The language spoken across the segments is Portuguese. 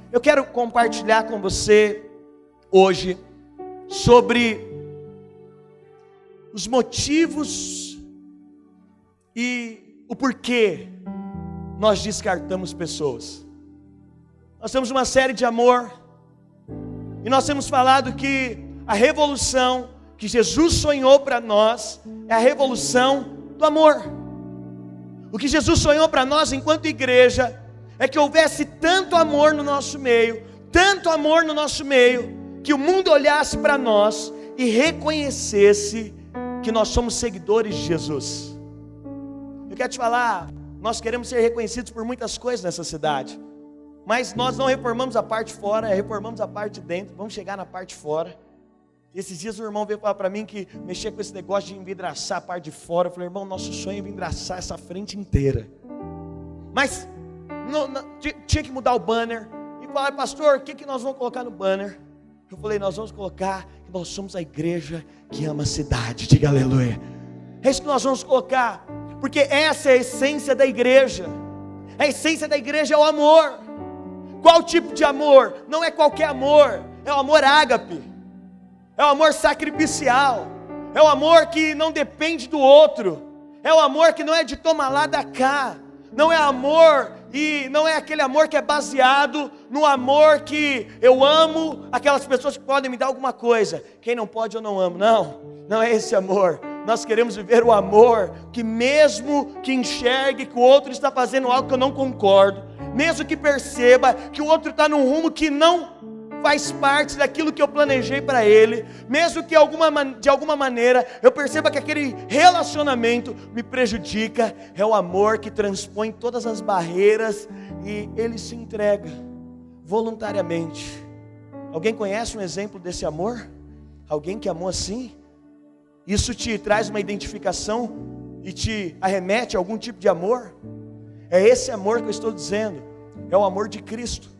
Eu quero compartilhar com você hoje sobre os motivos e o porquê nós descartamos pessoas. Nós temos uma série de amor e nós temos falado que a revolução que Jesus sonhou para nós é a revolução do amor. O que Jesus sonhou para nós enquanto igreja é que houvesse tanto amor no nosso meio, que o mundo olhasse para nós e reconhecesse que nós somos seguidores de Jesus. Eu quero te falar, nós queremos ser reconhecidos por muitas coisas nessa cidade, mas nós não reformamos a parte de fora, reformamos a parte de dentro, vamos chegar na parte de fora. Esses dias o irmão veio falar para mim que mexia com esse negócio de envidraçar a parte de fora. Eu falei, irmão, nosso sonho é envidraçar essa frente inteira. Mas tinha que mudar o banner. E falar, pastor, o que nós vamos colocar no banner? Eu falei, nós vamos colocar que nós somos a igreja que ama a cidade. Diga aleluia. É isso que nós vamos colocar, porque essa é a essência da igreja. A essência da igreja é o amor. Qual tipo de amor? Não é qualquer amor, é o amor ágape, é o amor sacrificial, é o amor que não depende do outro, é o amor que não é de toma lá da cá, não é amor, e não é aquele amor que é baseado no amor que eu amo aquelas pessoas que podem me dar alguma coisa, quem não pode eu não amo. Não é esse amor. Nós queremos viver o amor que mesmo que enxergue que o outro está fazendo algo que eu não concordo, mesmo que perceba que o outro está num rumo que não faz parte daquilo que eu planejei para ele, mesmo que de alguma maneira eu perceba que aquele relacionamento me prejudica, é o amor que transpõe todas as barreiras e ele se entrega voluntariamente. Alguém conhece um exemplo desse amor? Alguém que amou assim? Isso te traz uma identificação e te arremete a algum tipo de amor? É esse amor que eu estou dizendo, é o amor de Cristo.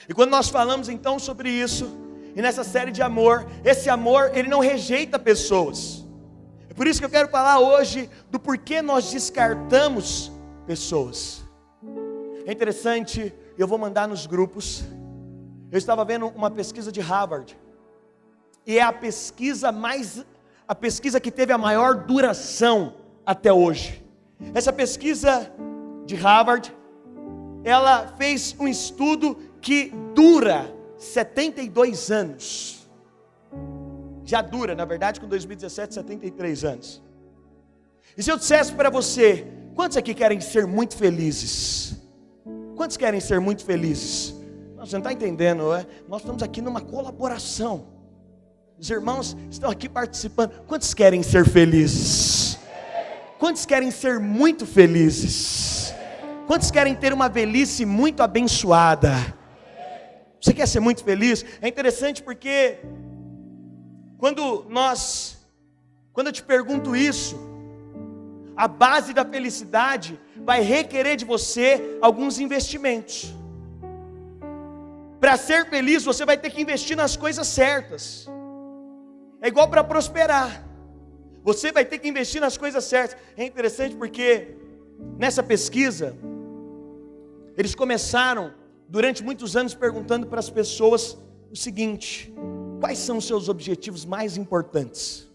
E quando nós falamos então sobre isso, e nessa série de amor, esse amor, ele não rejeita pessoas. É por isso que eu quero falar hoje do porquê nós descartamos pessoas. É interessante, eu vou mandar nos grupos. Eu estava vendo uma pesquisa de Harvard, e é a pesquisa que teve a maior duração até hoje. Essa pesquisa de Harvard, ela fez um estudo que dura 72 anos. Já dura, na verdade, com 2017, 73 anos. E se eu dissesse para você, quantos aqui querem ser muito felizes? Quantos querem ser muito felizes? Você não está entendendo, não é? Nós estamos aqui numa colaboração. Os irmãos estão aqui participando. Quantos querem ser felizes? Quantos querem ser muito felizes? Quantos querem ter uma velhice muito abençoada? Você quer ser muito feliz? É interessante porque quando eu te pergunto isso, a base da felicidade vai requerer de você alguns investimentos. Para ser feliz, você vai ter que investir nas coisas certas. É igual para prosperar. Você vai ter que investir nas coisas certas. É interessante porque nessa pesquisa, eles começaram durante muitos anos perguntando para as pessoas o seguinte: quais são os seus objetivos mais importantes?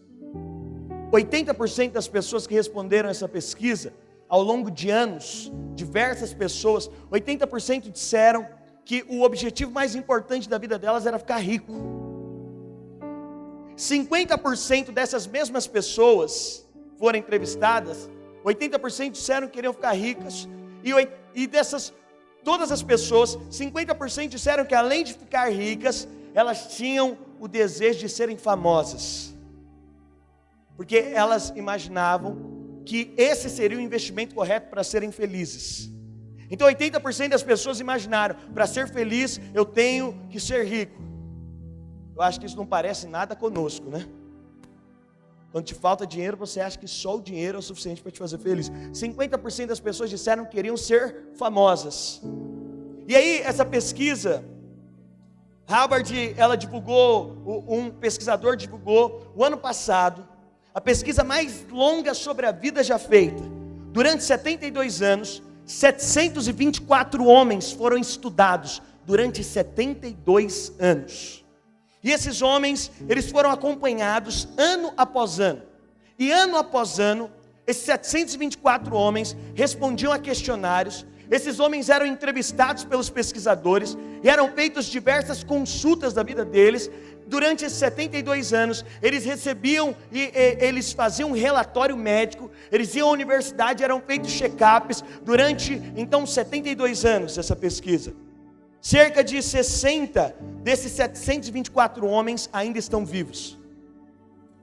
80% das pessoas que responderam essa pesquisa, ao longo de anos, diversas pessoas, 80% disseram que o objetivo mais importante da vida delas era ficar rico. 50% dessas mesmas pessoas foram entrevistadas, 80% disseram que queriam ficar ricas, e dessas todas as pessoas, 50% disseram que além de ficar ricas, elas tinham o desejo de serem famosas, porque elas imaginavam que esse seria o investimento correto para serem felizes. Então 80% das pessoas imaginaram, para ser feliz eu tenho que ser rico. Eu acho que isso não parece nada conosco, né? Quando te falta dinheiro, você acha que só o dinheiro é o suficiente para te fazer feliz. 50% das pessoas disseram que queriam ser famosas. E aí, essa pesquisa, Harvard, ela divulgou, um pesquisador divulgou, o ano passado, a pesquisa mais longa sobre a vida já feita. Durante 72 anos, 724 homens foram estudados durante 72 anos. E esses homens, eles foram acompanhados ano após ano. E ano após ano, esses 724 homens respondiam a questionários. Esses homens eram entrevistados pelos pesquisadores e eram feitas diversas consultas da vida deles. Durante esses 72 anos, eles recebiam e eles faziam um relatório médico, eles iam à universidade, eram feitos check-ups durante, então, 72 anos essa pesquisa. Cerca de 60 desses 724 homens ainda estão vivos.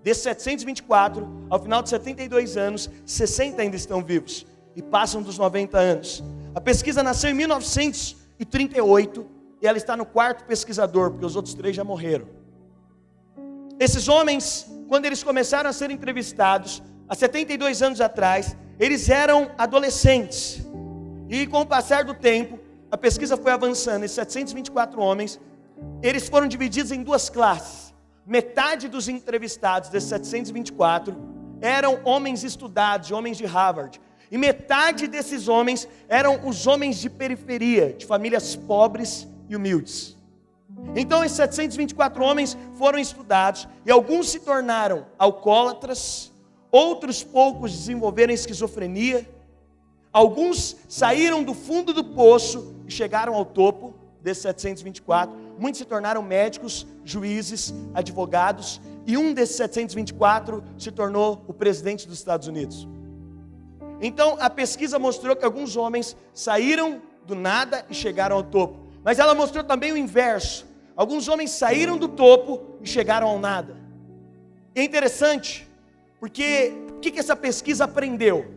Desses 724, ao final de 72 anos, 60 ainda estão vivos e passam dos 90 anos. A pesquisa nasceu em 1938 e ela está no quarto pesquisador, porque os outros 3 já morreram. Esses homens, quando eles começaram a ser entrevistados, há 72 anos atrás, eles eram adolescentes. E com o passar do tempo, a pesquisa foi avançando. Esses 724 homens, eles foram divididos em 2 classes. Metade dos entrevistados, desses 724, eram homens estudados, homens de Harvard. E metade desses homens eram os homens de periferia, de famílias pobres e humildes. Então esses 724 homens foram estudados e alguns se tornaram alcoólatras, outros poucos desenvolveram esquizofrenia, alguns saíram do fundo do poço e chegaram ao topo desses 724, muitos se tornaram médicos, juízes, advogados, e um desses 724 se tornou o presidente dos Estados Unidos. Então a pesquisa mostrou que alguns homens saíram do nada e chegaram ao topo, mas ela mostrou também o inverso. Alguns homens saíram do topo e chegaram ao nada. É interessante, porque o que essa pesquisa aprendeu?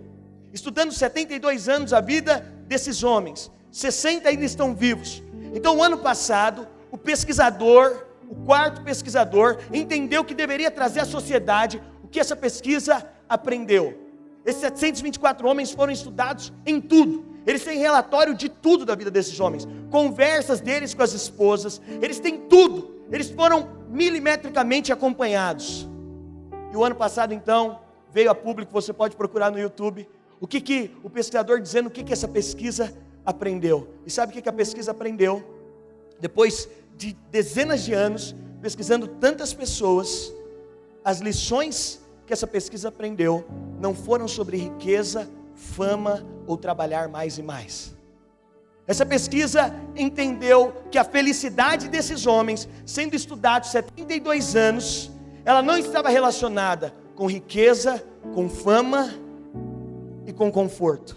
Estudando 72 anos a vida desses homens, 60 ainda estão vivos. Então o ano passado, o pesquisador, o quarto pesquisador, entendeu que deveria trazer à sociedade o que essa pesquisa aprendeu. Esses 724 homens foram estudados em tudo. Eles têm relatório de tudo da vida desses homens, conversas deles com as esposas, eles têm tudo, eles foram milimetricamente acompanhados. E o ano passado então, veio a público, você pode procurar no YouTube, o que o pesquisador dizendo, o que essa pesquisa aprendeu. E sabe o que a pesquisa aprendeu? Depois de dezenas de anos, pesquisando tantas pessoas, as lições que essa pesquisa aprendeu, não foram sobre riqueza, fama ou trabalhar mais e mais. Essa pesquisa entendeu que a felicidade desses homens, sendo estudados 72 anos, ela não estava relacionada com riqueza, com fama e com conforto.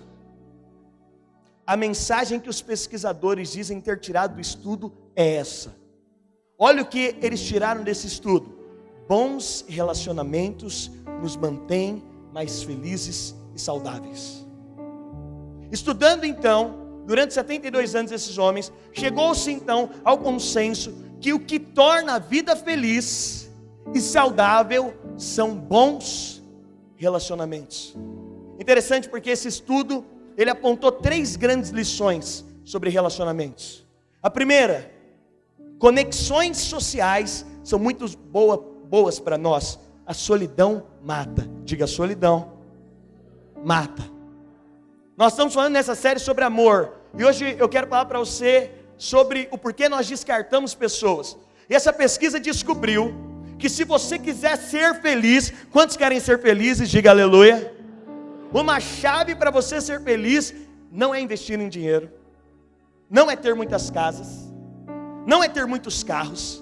A mensagem que os pesquisadores dizem ter tirado do estudo é essa. Olha o que eles tiraram desse estudo: bons relacionamentos nos mantêm mais felizes e saudáveis. Estudando então, durante 72 anos esses homens, chegou-se então ao consenso que o que torna a vida feliz e saudável são bons relacionamentos. Interessante porque esse estudo, ele apontou 3 grandes lições sobre relacionamentos. A primeira, conexões sociais são muito boas para nós. A solidão mata. Diga, solidão mata. Nós estamos falando nessa série sobre amor, e hoje eu quero falar para você sobre o porquê nós descartamos pessoas. E essa pesquisa descobriu que se você quiser ser feliz, quantos querem ser felizes? Diga aleluia. Uma chave para você ser feliz não é investir em dinheiro, não é ter muitas casas, não é ter muitos carros,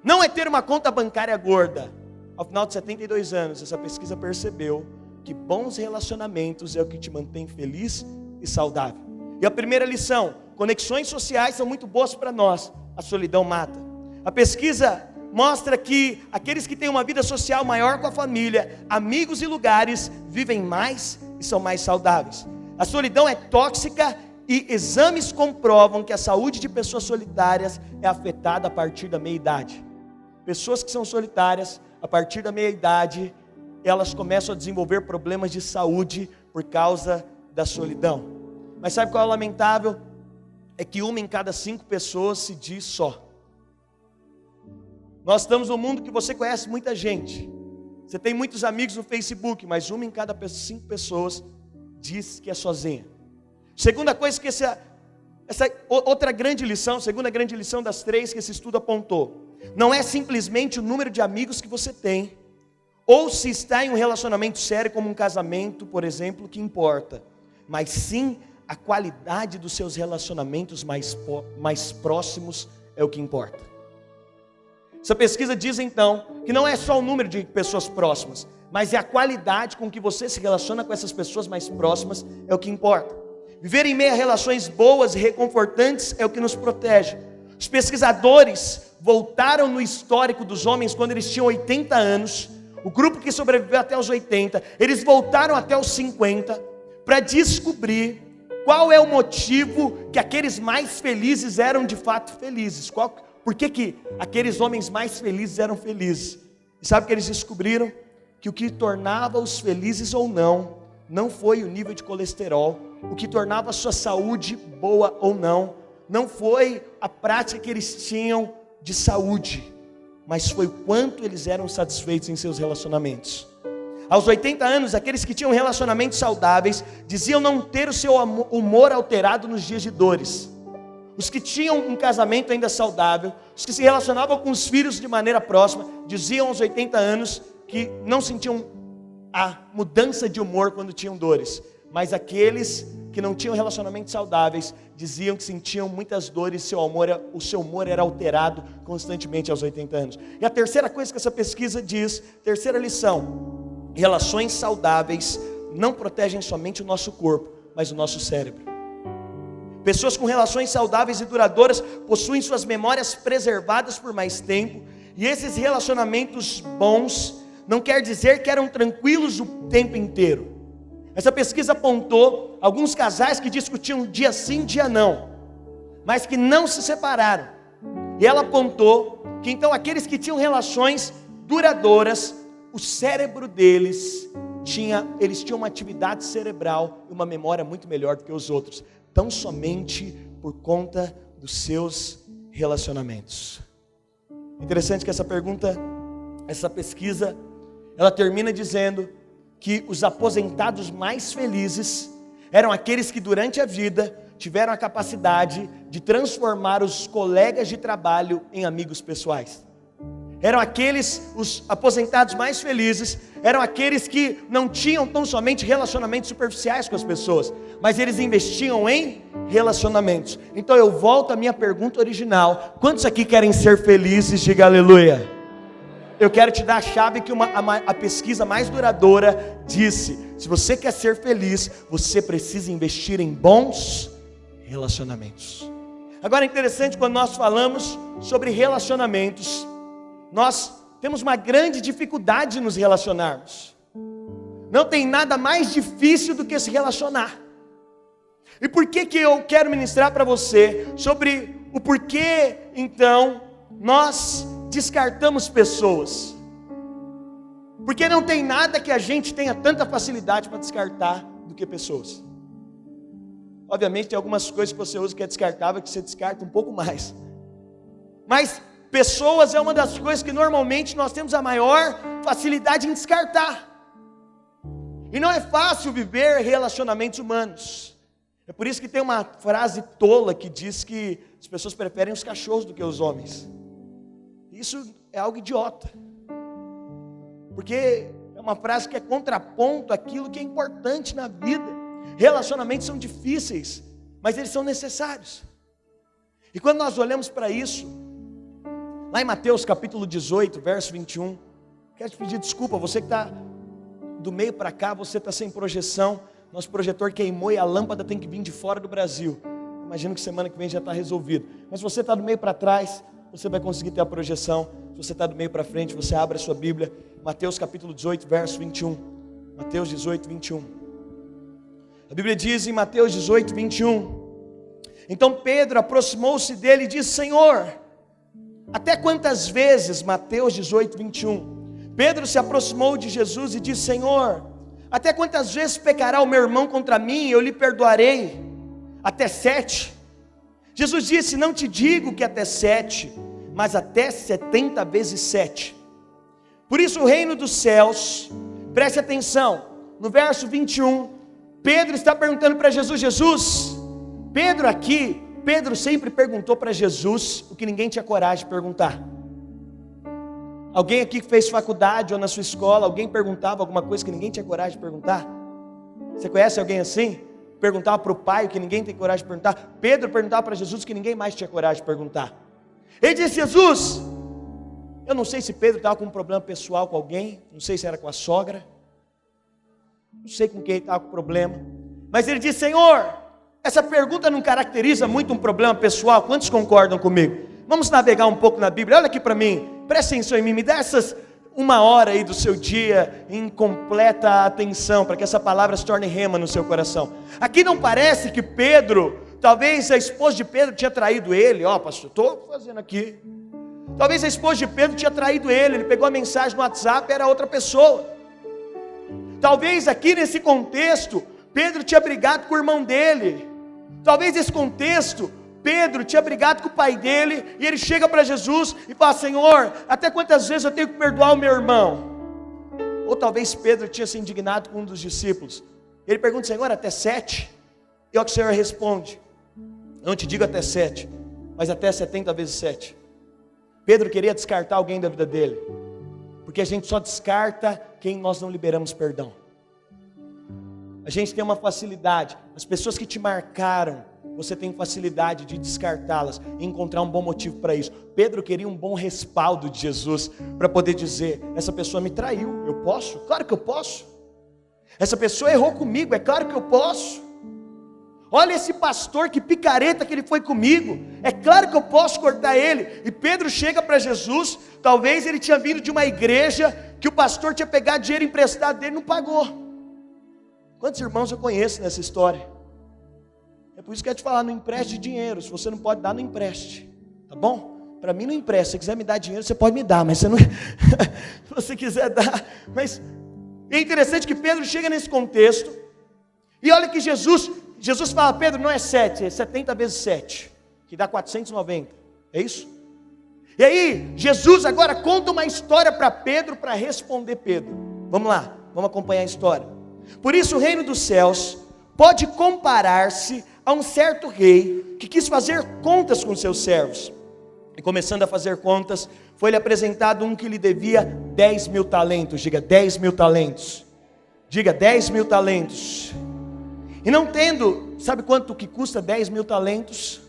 não é ter uma conta bancária gorda. Ao final de 72 anos, essa pesquisa percebeu que bons relacionamentos é o que te mantém feliz e saudável. E a primeira lição: conexões sociais são muito boas para nós, a solidão mata. A pesquisa mostra que aqueles que têm uma vida social maior com a família, amigos e lugares, vivem mais e são mais saudáveis. A solidão é tóxica e exames comprovam que a saúde de pessoas solitárias é afetada a partir da meia-idade. Pessoas que são solitárias, a partir da meia-idade, elas começam a desenvolver problemas de saúde por causa da solidão. Mas sabe qual é o lamentável? É que 1 em cada 5 pessoas se diz só. Nós estamos num mundo que você conhece muita gente. Você tem muitos amigos no Facebook, mas 1 em cada 5 pessoas diz que é sozinha. Segunda coisa que essa Essa outra grande lição, segunda grande lição das 3 que esse estudo apontou. Não é simplesmente o número de amigos que você tem, ou se está em um relacionamento sério como um casamento, por exemplo, que importa. Mas sim a qualidade dos seus relacionamentos mais próximos é o que importa. Essa pesquisa diz então que não é só o número de pessoas próximas, mas é a qualidade com que você se relaciona com essas pessoas mais próximas é o que importa. Viver em meio a relações boas e reconfortantes é o que nos protege. Os pesquisadores voltaram no histórico dos homens quando eles tinham 80 anos. O grupo que sobreviveu até os 80, eles voltaram até os 50 para descobrir qual é o motivo que aqueles mais felizes eram de fato felizes. Por que aqueles homens mais felizes eram felizes? E sabe o que eles descobriram? Que o que tornava-os felizes ou não foi o nível de colesterol. O que tornava a sua saúde boa ou não foi a prática que eles tinham de saúde, mas foi o quanto eles eram satisfeitos em seus relacionamentos. Aos 80 anos, aqueles que tinham relacionamentos saudáveis diziam não ter o seu humor alterado nos dias de dores. Os que tinham um casamento ainda saudável, os que se relacionavam com os filhos de maneira próxima, diziam aos 80 anos que não sentiam a mudança de humor quando tinham dores. Mas aqueles que não tinham relacionamentos saudáveis diziam que sentiam muitas dores, o seu humor era alterado constantemente aos 80 anos. E a terceira coisa que essa pesquisa diz, terceira lição: relações saudáveis não protegem somente o nosso corpo, mas o nosso cérebro. Pessoas com relações saudáveis e duradouras possuem suas memórias preservadas por mais tempo, e esses relacionamentos bons não quer dizer que eram tranquilos o tempo inteiro. Essa pesquisa apontou alguns casais que discutiam dia sim, dia não, mas que não se separaram. E ela apontou que então aqueles que tinham relações duradouras, o cérebro deles tinham uma atividade cerebral e uma memória muito melhor do que os outros, tão somente por conta dos seus relacionamentos. Interessante que essa pesquisa, ela termina dizendo que os aposentados mais felizes eram aqueles que durante a vida tiveram a capacidade de transformar os colegas de trabalho em amigos pessoais. Os aposentados mais felizes eram aqueles que não tinham tão somente relacionamentos superficiais com as pessoas, mas eles investiam em relacionamentos. Então eu volto à minha pergunta original: quantos aqui querem ser felizes? Diga aleluia. Eu quero te dar a chave que a pesquisa mais duradoura disse: se você quer ser feliz, você precisa investir em bons relacionamentos. Agora é interessante, quando nós falamos sobre relacionamentos, nós temos uma grande dificuldade de nos relacionarmos. Não tem nada mais difícil do que se relacionar. E por que eu quero ministrar para você sobre o porquê então nós descartamos pessoas? Porque não tem nada que a gente tenha tanta facilidade para descartar do que pessoas. Obviamente tem algumas coisas que você usa que é descartável, que você descarta um pouco mais. Mas pessoas é uma das coisas que normalmente nós temos a maior facilidade em descartar. E não é fácil viver relacionamentos humanos. É por isso que tem uma frase tola que diz que as pessoas preferem os cachorros do que os homens. Isso é algo idiota, porque é uma frase que é contraponto àquilo que é importante na vida. Relacionamentos são difíceis, mas eles são necessários. E quando nós olhamos para isso, lá em Mateus capítulo 18, verso 21, quero te pedir desculpa, você que está do meio para cá, você está sem projeção, nosso projetor queimou e a lâmpada tem que vir de fora do Brasil. Imagino que semana que vem já está resolvido. Mas se você está do meio para trás, você vai conseguir ter a projeção. Se você está do meio para frente, você abre a sua Bíblia, Mateus capítulo 18, verso 21. Mateus 18, 21. A Bíblia diz em Mateus 18, 21: então Pedro aproximou-se dele e disse: Senhor, até quantas vezes, Mateus 18, 21, Pedro se aproximou de Jesus e disse: Senhor, até quantas vezes pecará o meu irmão contra mim e eu lhe perdoarei? Até 7? Jesus disse: não te digo que até 7, mas até 70 vezes 7. Por isso o reino dos céus, preste atenção, no verso 21, Pedro está perguntando para Jesus: Jesus, Pedro aqui Pedro sempre perguntou para Jesus o que ninguém tinha coragem de perguntar. Alguém aqui que fez faculdade ou na sua escola, alguém perguntava alguma coisa que ninguém tinha coragem de perguntar? Você conhece alguém assim? Perguntava para o pai o que ninguém tem coragem de perguntar. Pedro perguntava para Jesus o que ninguém mais tinha coragem de perguntar. Ele disse: Jesus, eu não sei se Pedro estava com um problema pessoal com alguém, não sei se era com a sogra, não sei com quem ele estava com problema, mas ele disse: Senhor, essa pergunta não caracteriza muito um problema pessoal. Quantos concordam comigo? Vamos navegar um pouco na Bíblia. Olha aqui para mim, presta atenção em mim, me dá essas 1 hora aí do seu dia em completa atenção, para que essa palavra se torne rema no seu coração. Aqui não parece que Pedro, talvez a esposa de Pedro tinha traído ele. Pastor, estou fazendo aqui. Talvez a esposa de Pedro tinha traído ele pegou a mensagem no WhatsApp, era outra pessoa. Talvez aqui nesse contexto, Pedro tinha brigado com o irmão dele. Talvez nesse contexto, Pedro tinha brigado com o pai dele, e ele chega para Jesus e fala: Senhor, até quantas vezes eu tenho que perdoar o meu irmão? Ou talvez Pedro tinha se indignado com um dos discípulos. Ele pergunta: Senhor, até 7? E o que o Senhor responde: não te digo até 7, mas até 70 vezes 7. Pedro queria descartar alguém da vida dele, porque a gente só descarta quem nós não liberamos perdão. A gente tem uma facilidade, as pessoas que te marcaram, você tem facilidade de descartá-las e encontrar um bom motivo para isso. Pedro queria um bom respaldo de Jesus, para poder dizer: essa pessoa me traiu, eu posso? Claro que eu posso. Essa pessoa errou comigo, é claro que eu posso. Olha esse pastor, que picareta que ele foi comigo, é claro que eu posso cortar ele. E Pedro chega para Jesus, talvez ele tinha vindo de uma igreja que o pastor tinha pegado dinheiro emprestado dele e não pagou. Quantos irmãos eu conheço nessa história? É por isso que eu ia te falar: não empreste dinheiro. Se você não pode dar, não empreste, tá bom? Para mim não empresta. Se você quiser me dar dinheiro, você pode me dar, mas você não... se você quiser dar. Mas é interessante que Pedro chega nesse contexto, e olha que Jesus fala: Pedro, não é 7, é 70 vezes 7, que dá 490, é isso? E aí Jesus agora conta uma história para Pedro, para responder Pedro. Vamos lá, vamos acompanhar a história. Por isso o reino dos céus pode comparar-se a um certo rei que quis fazer contas com seus servos. E começando a fazer contas, foi-lhe apresentado um que lhe devia 10.000 talentos. Diga 10.000 talentos. Diga 10.000 talentos. E não tendo, sabe quanto que custa 10.000 talentos?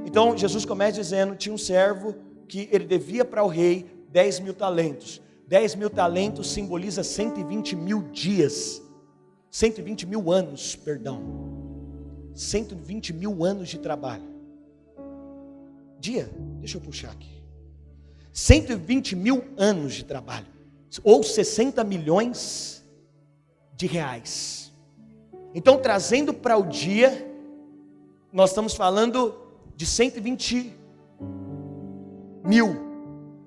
Então Jesus começa dizendo: tinha um servo que ele devia para o rei 10.000 talentos. 10.000 talentos simboliza 120 mil dias. 120 mil anos, perdão. 120 mil anos de trabalho. Deixa eu puxar aqui. 120 mil anos de trabalho. Ou 60 milhões de reais. Então, trazendo para o dia, nós estamos falando de 120 mil.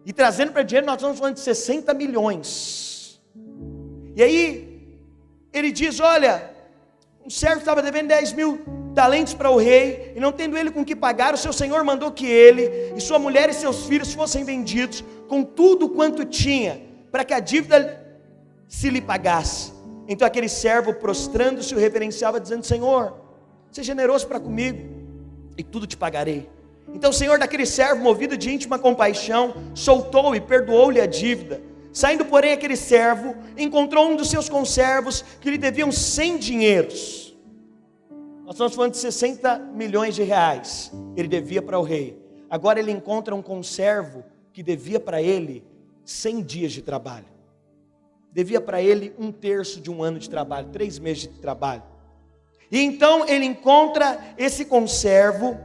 E trazendo para dinheiro, nós estamos falando de 60 milhões. E aí, ele diz: olha, um servo estava devendo 10.000 talentos para o rei, e não tendo ele com que pagar, o seu senhor mandou que ele, e sua mulher e seus filhos fossem vendidos, com tudo quanto tinha, para que a dívida se lhe pagasse. Então aquele servo, prostrando-se, o reverenciava, dizendo: Senhor, seja generoso para comigo, e tudo te pagarei. Então o senhor daquele servo, movido de íntima compaixão, soltou e perdoou-lhe a dívida. Saindo, porém, aquele servo encontrou um dos seus conservos que lhe deviam 100 dinheiros. Nós estamos falando de 60 milhões de reais. Ele devia para o rei. Agora ele encontra um conservo que devia para ele 100 dias de trabalho. Devia para ele 1/3 de um ano de trabalho, 3 meses de trabalho. E então ele encontra esse conservo,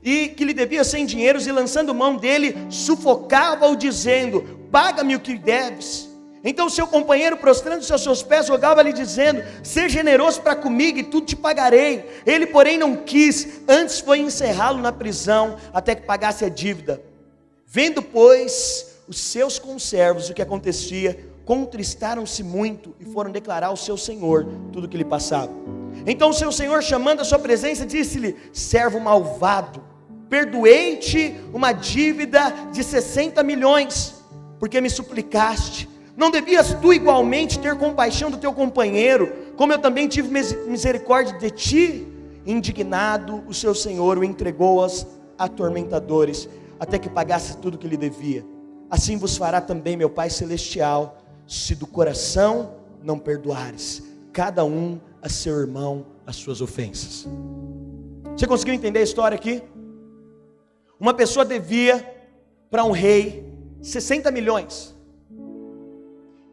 e que lhe devia 100 dinheiros, e lançando mão dele, sufocava-o, dizendo: paga-me o que deves. Então seu companheiro, prostrando-se aos seus pés, rogava-lhe, dizendo: seja generoso para comigo, e tudo te pagarei. Ele, porém, não quis, antes foi encerrá-lo na prisão, até que pagasse a dívida. Vendo, pois, os seus conservos o que acontecia, contristaram-se muito, e foram declarar ao seu senhor tudo o que lhe passava. Então o seu senhor, chamando a sua presença, disse-lhe: servo malvado, perdoei-te uma dívida de 60 milhões, porque me suplicaste. Não devias tu igualmente ter compaixão do teu companheiro, como eu também tive misericórdia de ti? Indignado, o seu senhor o entregou aos atormentadores, até que pagasse tudo que lhe devia. Assim vos fará também meu Pai Celestial, se do coração não perdoares, cada um a seu irmão as suas ofensas. Você conseguiu entender a história aqui? Uma pessoa devia para um rei 60 milhões.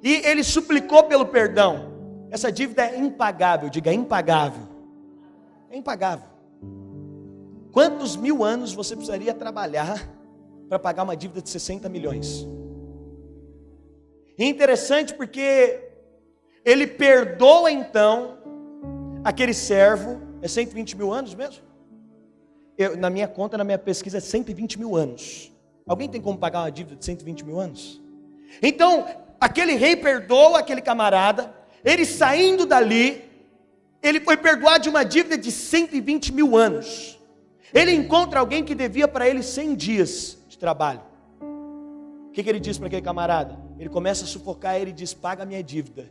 E ele suplicou pelo perdão. Essa dívida é impagável, diga impagável. É impagável. Quantos mil anos você precisaria trabalhar para pagar uma dívida de 60 milhões? E é interessante porque ele perdoa então aquele servo. É 120 mil anos mesmo? Na minha conta, na minha pesquisa, é 120 mil anos. Alguém tem como pagar uma dívida de 120 mil anos? Então, aquele rei perdoa aquele camarada. Ele saindo dali, ele foi perdoado de uma dívida de 120 mil anos. Ele encontra alguém que devia para ele 100 dias de trabalho. O que ele diz para aquele camarada? Ele começa a sufocar ele e diz: paga a minha dívida.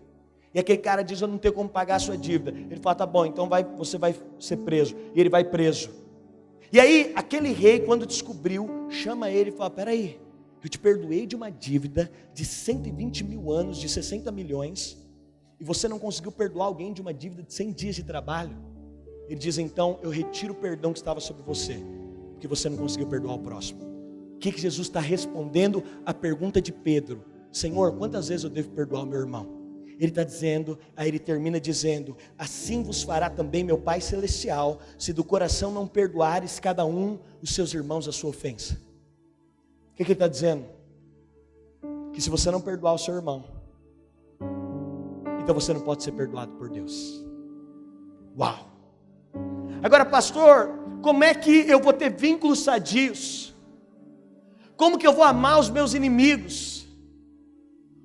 E aquele cara diz: eu não tenho como pagar a sua dívida. Ele fala: tá bom, então você vai ser preso. E ele vai preso. E aí, aquele rei, quando descobriu, chama ele e fala: peraí, eu te perdoei de uma dívida de 120 mil anos, de 60 milhões, e você não conseguiu perdoar alguém de uma dívida de 100 dias de trabalho. Ele diz: então, eu retiro o perdão que estava sobre você, porque você não conseguiu perdoar o próximo. O que Jesus está respondendo à pergunta de Pedro? Senhor, quantas vezes eu devo perdoar o meu irmão? Ele está dizendo, aí ele termina dizendo: assim vos fará também meu Pai Celestial, se do coração não perdoares cada um os seus irmãos a sua ofensa. O que ele está dizendo? Que se você não perdoar o seu irmão, então você não pode ser perdoado por Deus. Uau! Agora, pastor, como é que eu vou ter vínculos sadios? Como que eu vou amar os meus inimigos?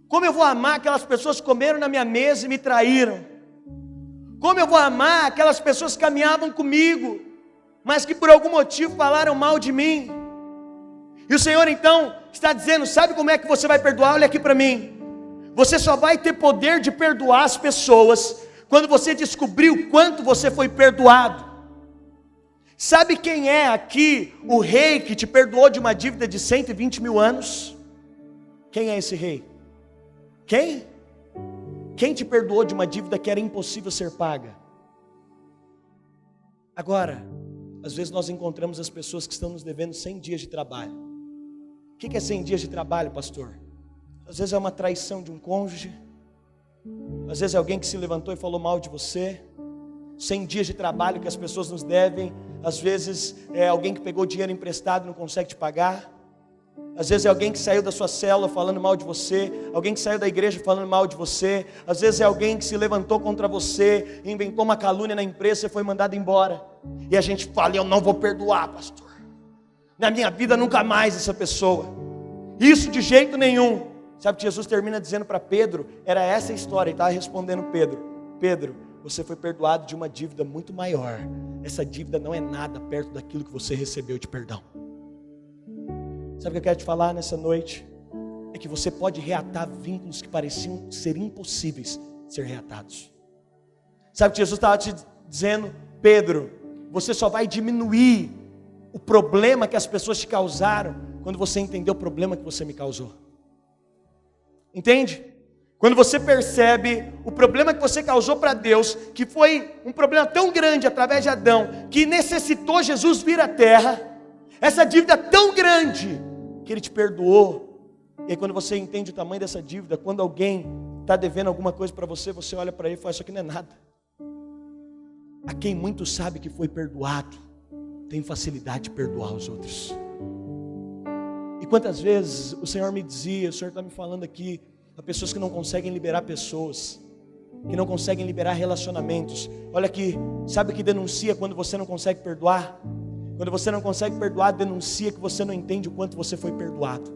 Como eu vou amar aquelas pessoas que comeram na minha mesa e me traíram? Como eu vou amar aquelas pessoas que caminhavam comigo, mas que por algum motivo falaram mal de mim? E o Senhor então está dizendo: sabe como é que você vai perdoar? Olha aqui para mim. Você só vai ter poder de perdoar as pessoas quando você descobrir o quanto você foi perdoado. Sabe quem é aqui o rei que te perdoou de uma dívida de 120 mil anos? Quem é esse rei? Quem? Quem te perdoou de uma dívida que era impossível ser paga? Agora, às vezes nós encontramos as pessoas que estão nos devendo 100 dias de trabalho. O que é 100 dias de trabalho, pastor? Às vezes é uma traição de um cônjuge. Às vezes é alguém que se levantou e falou mal de você. 100 dias de trabalho que as pessoas nos devem. Às vezes é alguém que pegou dinheiro emprestado e não consegue te pagar. Às vezes é alguém que saiu da sua célula falando mal de você, alguém que saiu da igreja falando mal de você, às vezes é alguém que se levantou contra você, inventou uma calúnia na empresa, você foi mandado embora, e a gente fala: eu não vou perdoar, pastor, na minha vida nunca mais essa pessoa, isso de jeito nenhum. Sabe o que Jesus termina dizendo para Pedro? Era essa a história, ele estava respondendo Pedro: Pedro, você foi perdoado de uma dívida muito maior, essa dívida não é nada perto daquilo que você recebeu de perdão. Sabe o que eu quero te falar nessa noite? É que você pode reatar vínculos que pareciam ser impossíveis de ser reatados. Sabe o que Jesus estava te dizendo? Pedro, você só vai diminuir o problema que as pessoas te causaram quando você entender o problema que você me causou. Entende? Quando você percebe o problema que você causou para Deus, que foi um problema tão grande através de Adão, que necessitou Jesus vir à terra, essa dívida tão grande que Ele te perdoou. E aí quando você entende o tamanho dessa dívida, quando alguém está devendo alguma coisa para você, você olha para ele e fala: isso aqui não é nada. A quem muito sabe que foi perdoado, tem facilidade de perdoar os outros. E quantas vezes o Senhor me dizia, o Senhor está me falando aqui, há pessoas que não conseguem liberar pessoas, que não conseguem liberar relacionamentos. Olha aqui, sabe o que denuncia quando você não consegue perdoar? Quando você não consegue perdoar, denuncia que você não entende o quanto você foi perdoado.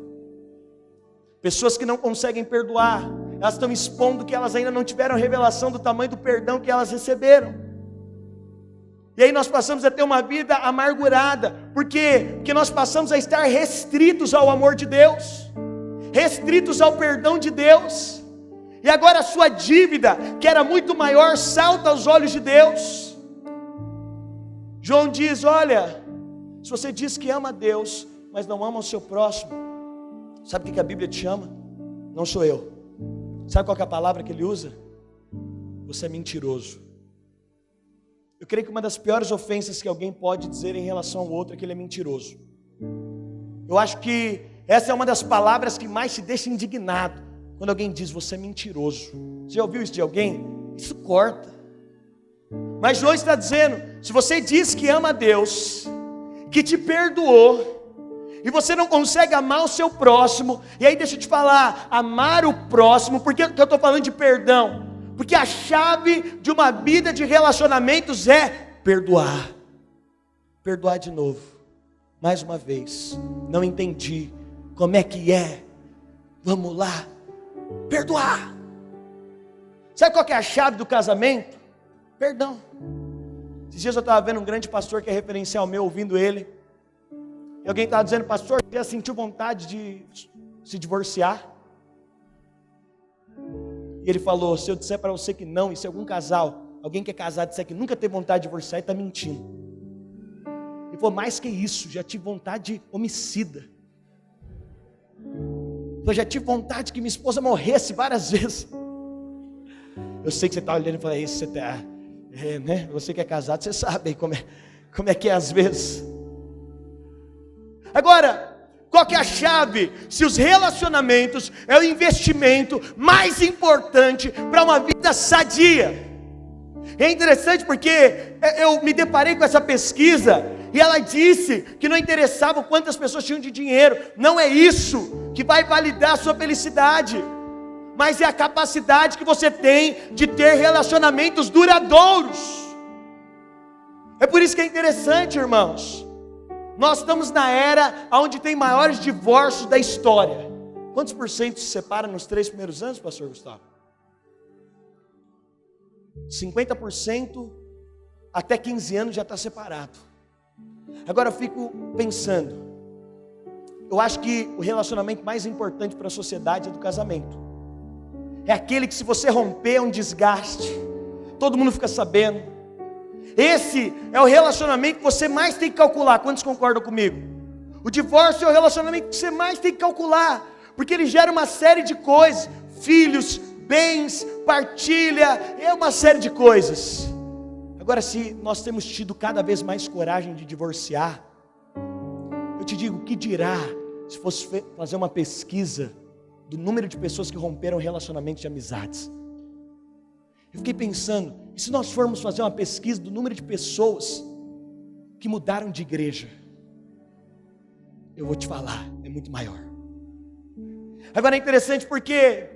Pessoas que não conseguem perdoar, elas estão expondo que elas ainda não tiveram revelação do tamanho do perdão que elas receberam. E aí nós passamos a ter uma vida amargurada. Por quê? Porque nós passamos a estar restritos ao amor de Deus, restritos ao perdão de Deus. E agora a sua dívida, que era muito maior, salta aos olhos de Deus. João diz, olha, se você diz que ama a Deus, mas não ama o seu próximo, sabe o que a Bíblia te chama? Não sou eu. Sabe qual que é a palavra que ele usa? Você é mentiroso. Eu creio que uma das piores ofensas que alguém pode dizer em relação ao outro é que ele é mentiroso. Eu acho que essa é uma das palavras que mais te deixa indignado, quando alguém diz, você é mentiroso. Você já ouviu isso de alguém? Isso corta. Mas João está dizendo, se você diz que ama a Deus, que te perdoou, e você não consegue amar o seu próximo, e aí deixa eu te falar, amar o próximo, por que eu estou falando de perdão? Porque a chave de uma vida de relacionamentos é perdoar. Perdoar de novo. Mais uma vez. Não entendi. Como é que é? Vamos lá. Perdoar. Sabe qual que é a chave do casamento? Perdão. Esses dias eu estava vendo um grande pastor que é referencial meu, ouvindo ele. E alguém estava dizendo, pastor, já sentiu vontade de se divorciar? E ele falou, se eu disser para você que não, e se algum casal, alguém que é casado disser que nunca teve vontade de divorciar, ele está mentindo. Ele falou, mais que isso, já tive vontade homicida. Eu já tive vontade que minha esposa morresse várias vezes. Eu sei que você está olhando e fala, isso você está, né? Você que é casado, você sabe como é que é às vezes. Agora, qual que é a chave? Se os relacionamentos é o investimento mais importante para uma vida sadia. É interessante porque eu me deparei com essa pesquisa e ela disse que não interessava quantas pessoas tinham de dinheiro. Não é isso que vai validar a sua felicidade, mas é a capacidade que você tem de ter relacionamentos duradouros. É por isso que é interessante, irmãos. Nós estamos na era onde tem maiores divórcios da história. Quantos por cento se separa nos 3 primeiros anos, pastor Gustavo? 50% até 15 anos já está separado. Agora eu fico pensando, eu acho que o relacionamento mais importante para a sociedade é do casamento. É aquele que se você romper é um desgaste, todo mundo fica sabendo. Esse é o relacionamento que você mais tem que calcular. Quantos concordam comigo? O divórcio é o relacionamento que você mais tem que calcular, porque ele gera uma série de coisas, filhos, bens, partilha, é uma série de coisas. Agora, se nós temos tido cada vez mais coragem de divorciar, eu te digo, o que dirá se fosse fazer uma pesquisa do número de pessoas que romperam relacionamentos de amizades? Eu fiquei pensando, e se nós formos fazer uma pesquisa do número de pessoas que mudaram de igreja? Eu vou te falar, é muito maior. Agora é interessante porque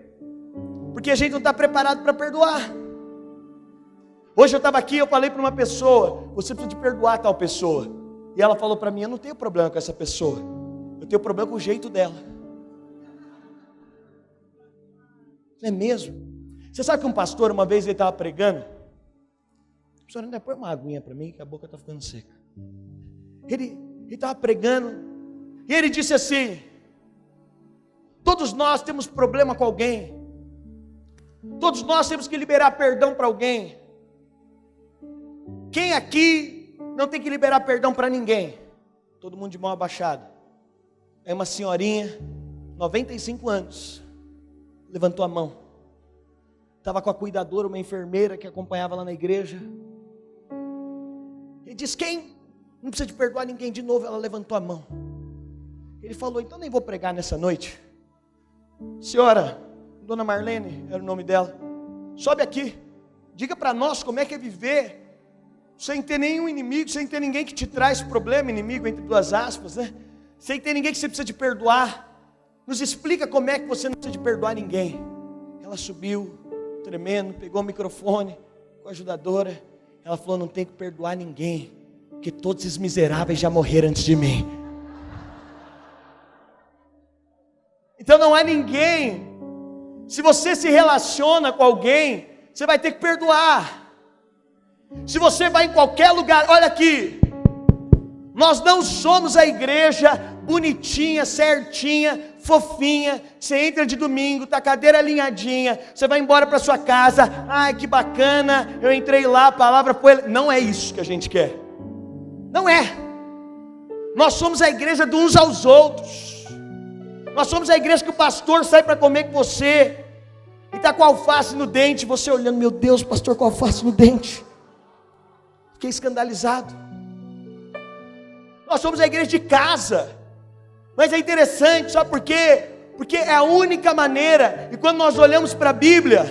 a gente não está preparado para perdoar. Hoje eu estava aqui, eu falei para uma pessoa, você precisa de perdoar tal pessoa. E ela falou para mim, eu não tenho problema com essa pessoa, eu tenho problema com o jeito dela. É mesmo? Você sabe que um pastor, uma vez ele estava pregando, pastor, ainda põe uma aguinha para mim, que a boca está ficando seca. Ele estava pregando, e ele disse assim, todos nós temos problema com alguém, todos nós temos que liberar perdão para alguém. Quem aqui não tem que liberar perdão para ninguém? Todo mundo de mão abaixada. Aí uma senhorinha, 95 anos, levantou a mão. Estava com a cuidadora, uma enfermeira que acompanhava lá na igreja. Ele disse, quem não precisa de perdoar ninguém de novo? Ela levantou a mão. Ele falou, então nem vou pregar nessa noite. Senhora, Dona Marlene, era o nome dela, sobe aqui, diga para nós como é que é viver sem ter nenhum inimigo, sem ter ninguém que te traz problema, inimigo entre duas aspas, né? Sem ter ninguém que você precisa de perdoar. Nos explica como é que você não precisa de perdoar ninguém. Ela subiu, tremendo, pegou o microfone com a ajudadora. Ela falou, não tem que perdoar ninguém, porque todos esses miseráveis já morreram antes de mim. Então não há ninguém. Se você se relaciona com alguém, você vai ter que perdoar. Se você vai em qualquer lugar, olha aqui, nós não somos a igreja bonitinha, certinha, fofinha, você entra de domingo, tá a cadeira alinhadinha, você vai embora para sua casa, ai que bacana, eu entrei lá, a palavra foi, não é isso que a gente quer. Não é. Nós somos a igreja de uns aos outros. Nós somos a igreja que o pastor sai para comer com você e está com alface no dente, você olhando, meu Deus, pastor com alface no dente. Fiquei escandalizado. Nós somos a igreja de casa. Mas é interessante, sabe por quê? Porque é a única maneira, e quando nós olhamos para a Bíblia,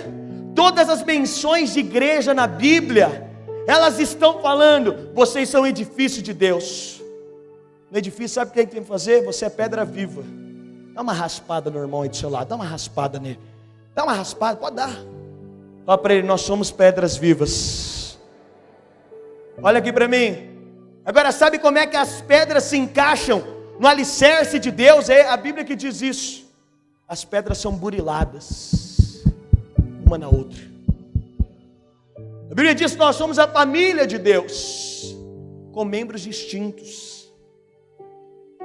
todas as menções de igreja na Bíblia, elas estão falando, vocês são edifício de Deus. No edifício, sabe o que tem que fazer? Você é pedra viva. Dá uma raspada no irmão aí do seu lado, dá uma raspada nele. Dá uma raspada, pode dar. Fala para ele, nós somos pedras vivas. Olha aqui para mim. Agora sabe como é que as pedras se encaixam no alicerce de Deus? É a Bíblia que diz isso. As pedras são buriladas uma na outra. A Bíblia diz que nós somos a família de Deus, com membros distintos.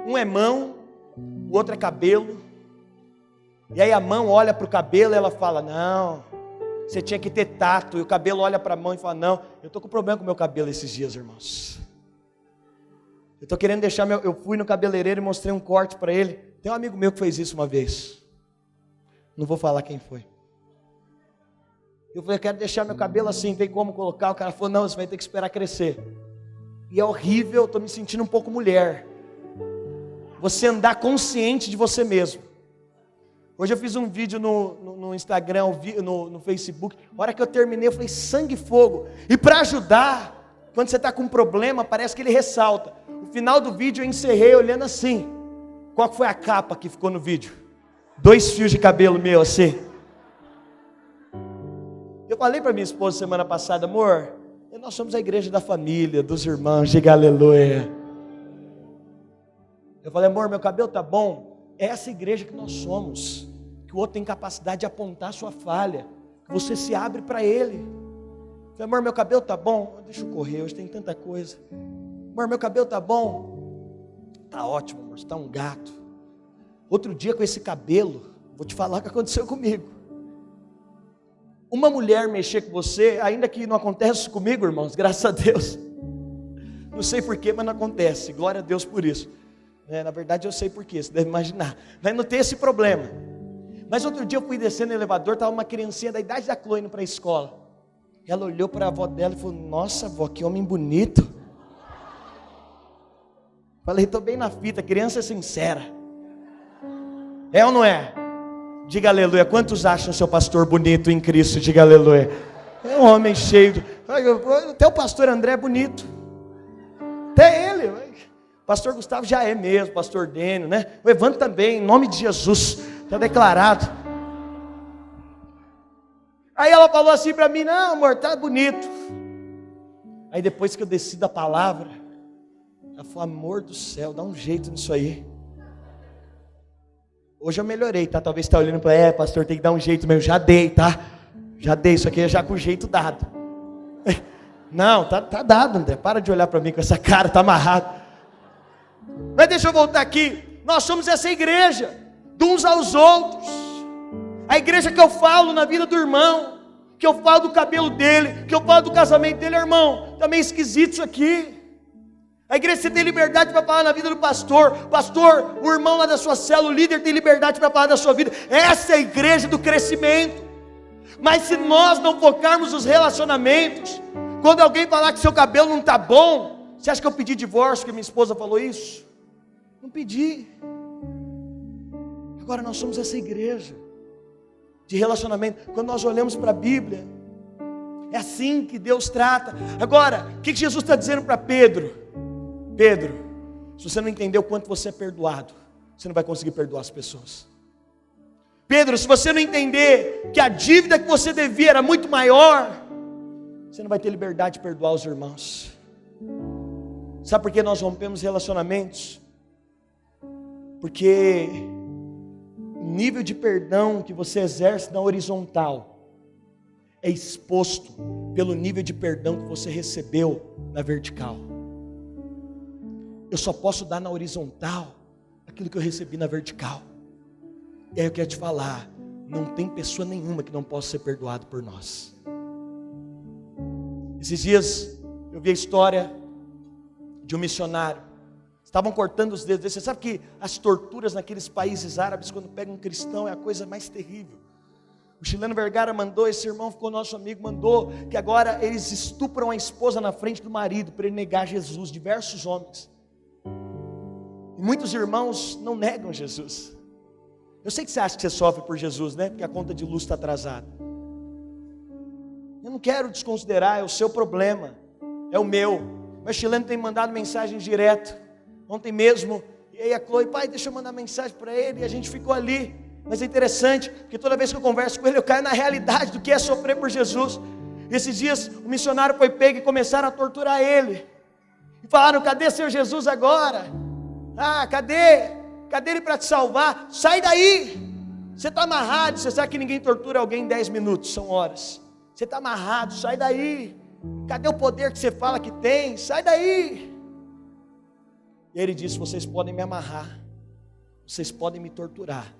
Um é mão, o outro é cabelo. E aí a mão olha para o cabelo e ela fala, não, você tinha que ter tato. E o cabelo olha para a mão e fala, não, eu estou com problema com o meu cabelo esses dias, irmãos. Eu estou querendo deixar eu fui no cabeleireiro e mostrei um corte para ele. Tem um amigo meu que fez isso uma vez. Não vou falar quem foi. Eu falei, eu quero deixar meu cabelo assim, tem como colocar? O cara falou, não, você vai ter que esperar crescer. E é horrível, eu estou me sentindo um pouco mulher. Você andar consciente de você mesmo. Hoje eu fiz um vídeo no Instagram, no Facebook. A hora que eu terminei, eu falei, sangue e fogo. E para ajudar, quando você está com um problema, parece que ele ressalta. No final do vídeo eu encerrei olhando assim. Qual foi a capa que ficou no vídeo? 2 fios de cabelo meu assim. Eu falei para minha esposa semana passada, amor, nós somos a igreja da família, dos irmãos, diga aleluia. Eu falei, amor, meu cabelo tá bom? É essa igreja que nós somos, que o outro tem capacidade de apontar a sua falha, que você se abre para ele. Eu falei, amor, meu cabelo tá bom? Deixa eu correr, hoje tem tanta coisa. Amor, meu cabelo tá bom? Tá ótimo, amor, você tá um gato. Outro dia com esse cabelo, vou te falar o que aconteceu comigo. Uma mulher mexer com você, ainda que não acontece comigo, irmãos, graças a Deus. Não sei porquê, mas não acontece, glória a Deus por isso. Na verdade eu sei porquê, você deve imaginar. Mas não tem esse problema. Mas outro dia eu fui descendo no elevador, estava uma criancinha da idade da Chloe indo para a escola. Ela olhou para a avó dela e falou, nossa avó, que homem bonito. Falei, estou bem na fita, criança é sincera. É ou não é? Diga aleluia. Quantos acham seu pastor bonito em Cristo? Diga aleluia. É um homem cheio de... Até o pastor André é bonito. Até ele. O pastor Gustavo já é mesmo, pastor Dênio, né? O Evandro também, em nome de Jesus. Está declarado. Aí ela falou assim para mim, não amor, tá bonito. Aí depois que eu desci da palavra, ela falou, amor do céu, dá um jeito nisso aí. Hoje eu melhorei, tá? Talvez você está olhando para pastor, tem que dar um jeito mesmo. Já dei, tá? Já dei, isso aqui é já com o jeito dado. Não, tá dado, André. Para de olhar para mim com essa cara, tá amarrado. Mas deixa eu voltar aqui. Nós somos essa igreja, de uns aos outros. A igreja que eu falo na vida do irmão, que eu falo do cabelo dele, que eu falo do casamento dele, irmão, tá meio esquisito isso aqui. A igreja você tem liberdade para falar na vida do pastor. Pastor, o irmão lá da sua célula, o líder tem liberdade para falar da sua vida. Essa é a igreja do crescimento. Mas se nós não focarmos nos relacionamentos, quando alguém falar que seu cabelo não está bom, você acha que eu pedi divórcio, que minha esposa falou isso? Não pedi. Agora nós somos essa igreja de relacionamento. Quando nós olhamos para a Bíblia, é assim que Deus trata. Agora, o que Jesus está dizendo para Pedro? Pedro, se você não entender o quanto você é perdoado, você não vai conseguir perdoar as pessoas. Pedro, se você não entender que a dívida que você devia era muito maior, você não vai ter liberdade de perdoar os irmãos. Sabe por que nós rompemos relacionamentos? Porque o nível de perdão que você exerce na horizontal é exposto pelo nível de perdão que você recebeu na vertical. Eu só posso dar na horizontal aquilo que eu recebi na vertical. E aí eu quero te falar, não tem pessoa nenhuma que não possa ser perdoado por nós. Esses dias eu vi a história de um missionário. Estavam cortando os dedos. Você sabe que as torturas naqueles países árabes, quando pegam um cristão, é a coisa mais terrível. O Chileno Vergara mandou, esse irmão ficou nosso amigo, mandou que agora eles estupram a esposa na frente do marido para ele negar Jesus, diversos homens. E muitos irmãos não negam Jesus. Eu sei que você acha que você sofre por Jesus, né? Porque a conta de luz está atrasada. Eu não quero desconsiderar, é o seu problema, é o meu. Mas o Chileno tem mandado mensagem direto. Ontem mesmo, e aí a Chloe, pai, deixa eu mandar mensagem para ele, e a gente ficou ali. Mas é interessante, porque toda vez que eu converso com ele, eu caio na realidade do que é sofrer por Jesus. E esses dias, o missionário foi pego e começaram a torturar ele. E falaram, cadê seu Jesus agora? Ah, cadê? Cadê ele para te salvar? Sai daí! Você está amarrado, você sabe que ninguém tortura alguém em 10 minutos, são horas. Você está amarrado, sai daí. Cadê o poder que você fala que tem? Sai daí! E ele disse, vocês podem me amarrar, vocês podem me torturar,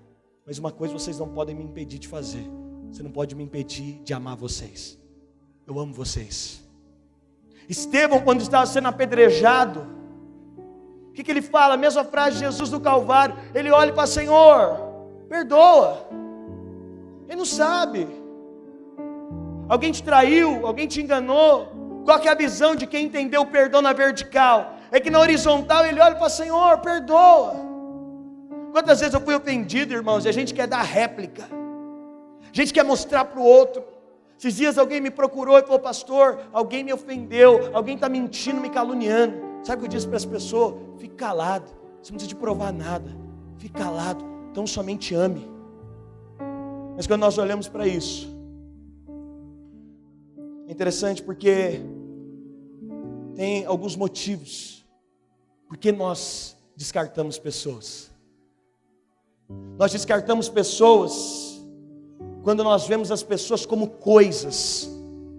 mas uma coisa vocês não podem me impedir de fazer. Você não pode me impedir de amar vocês. Eu amo vocês. Estevão, quando estava sendo apedrejado, o que ele fala? A mesma frase de Jesus do Calvário. Ele olha e fala, Senhor, perdoa. Ele não sabe. Alguém te traiu, alguém te enganou. Qual que é a visão de quem entendeu o perdão na vertical? É que na horizontal ele olha e fala, Senhor, perdoa. Quantas vezes eu fui ofendido, irmãos, e a gente quer dar réplica, a gente quer mostrar para o outro. Esses dias alguém me procurou e falou, pastor, alguém me ofendeu, alguém está mentindo, me caluniando. Sabe o que eu disse para as pessoas? Fique calado, você não precisa de provar nada, fique calado, então somente ame. Mas quando nós olhamos para isso, é interessante porque tem alguns motivos porque nós descartamos pessoas. Nós descartamos pessoas quando nós vemos as pessoas como coisas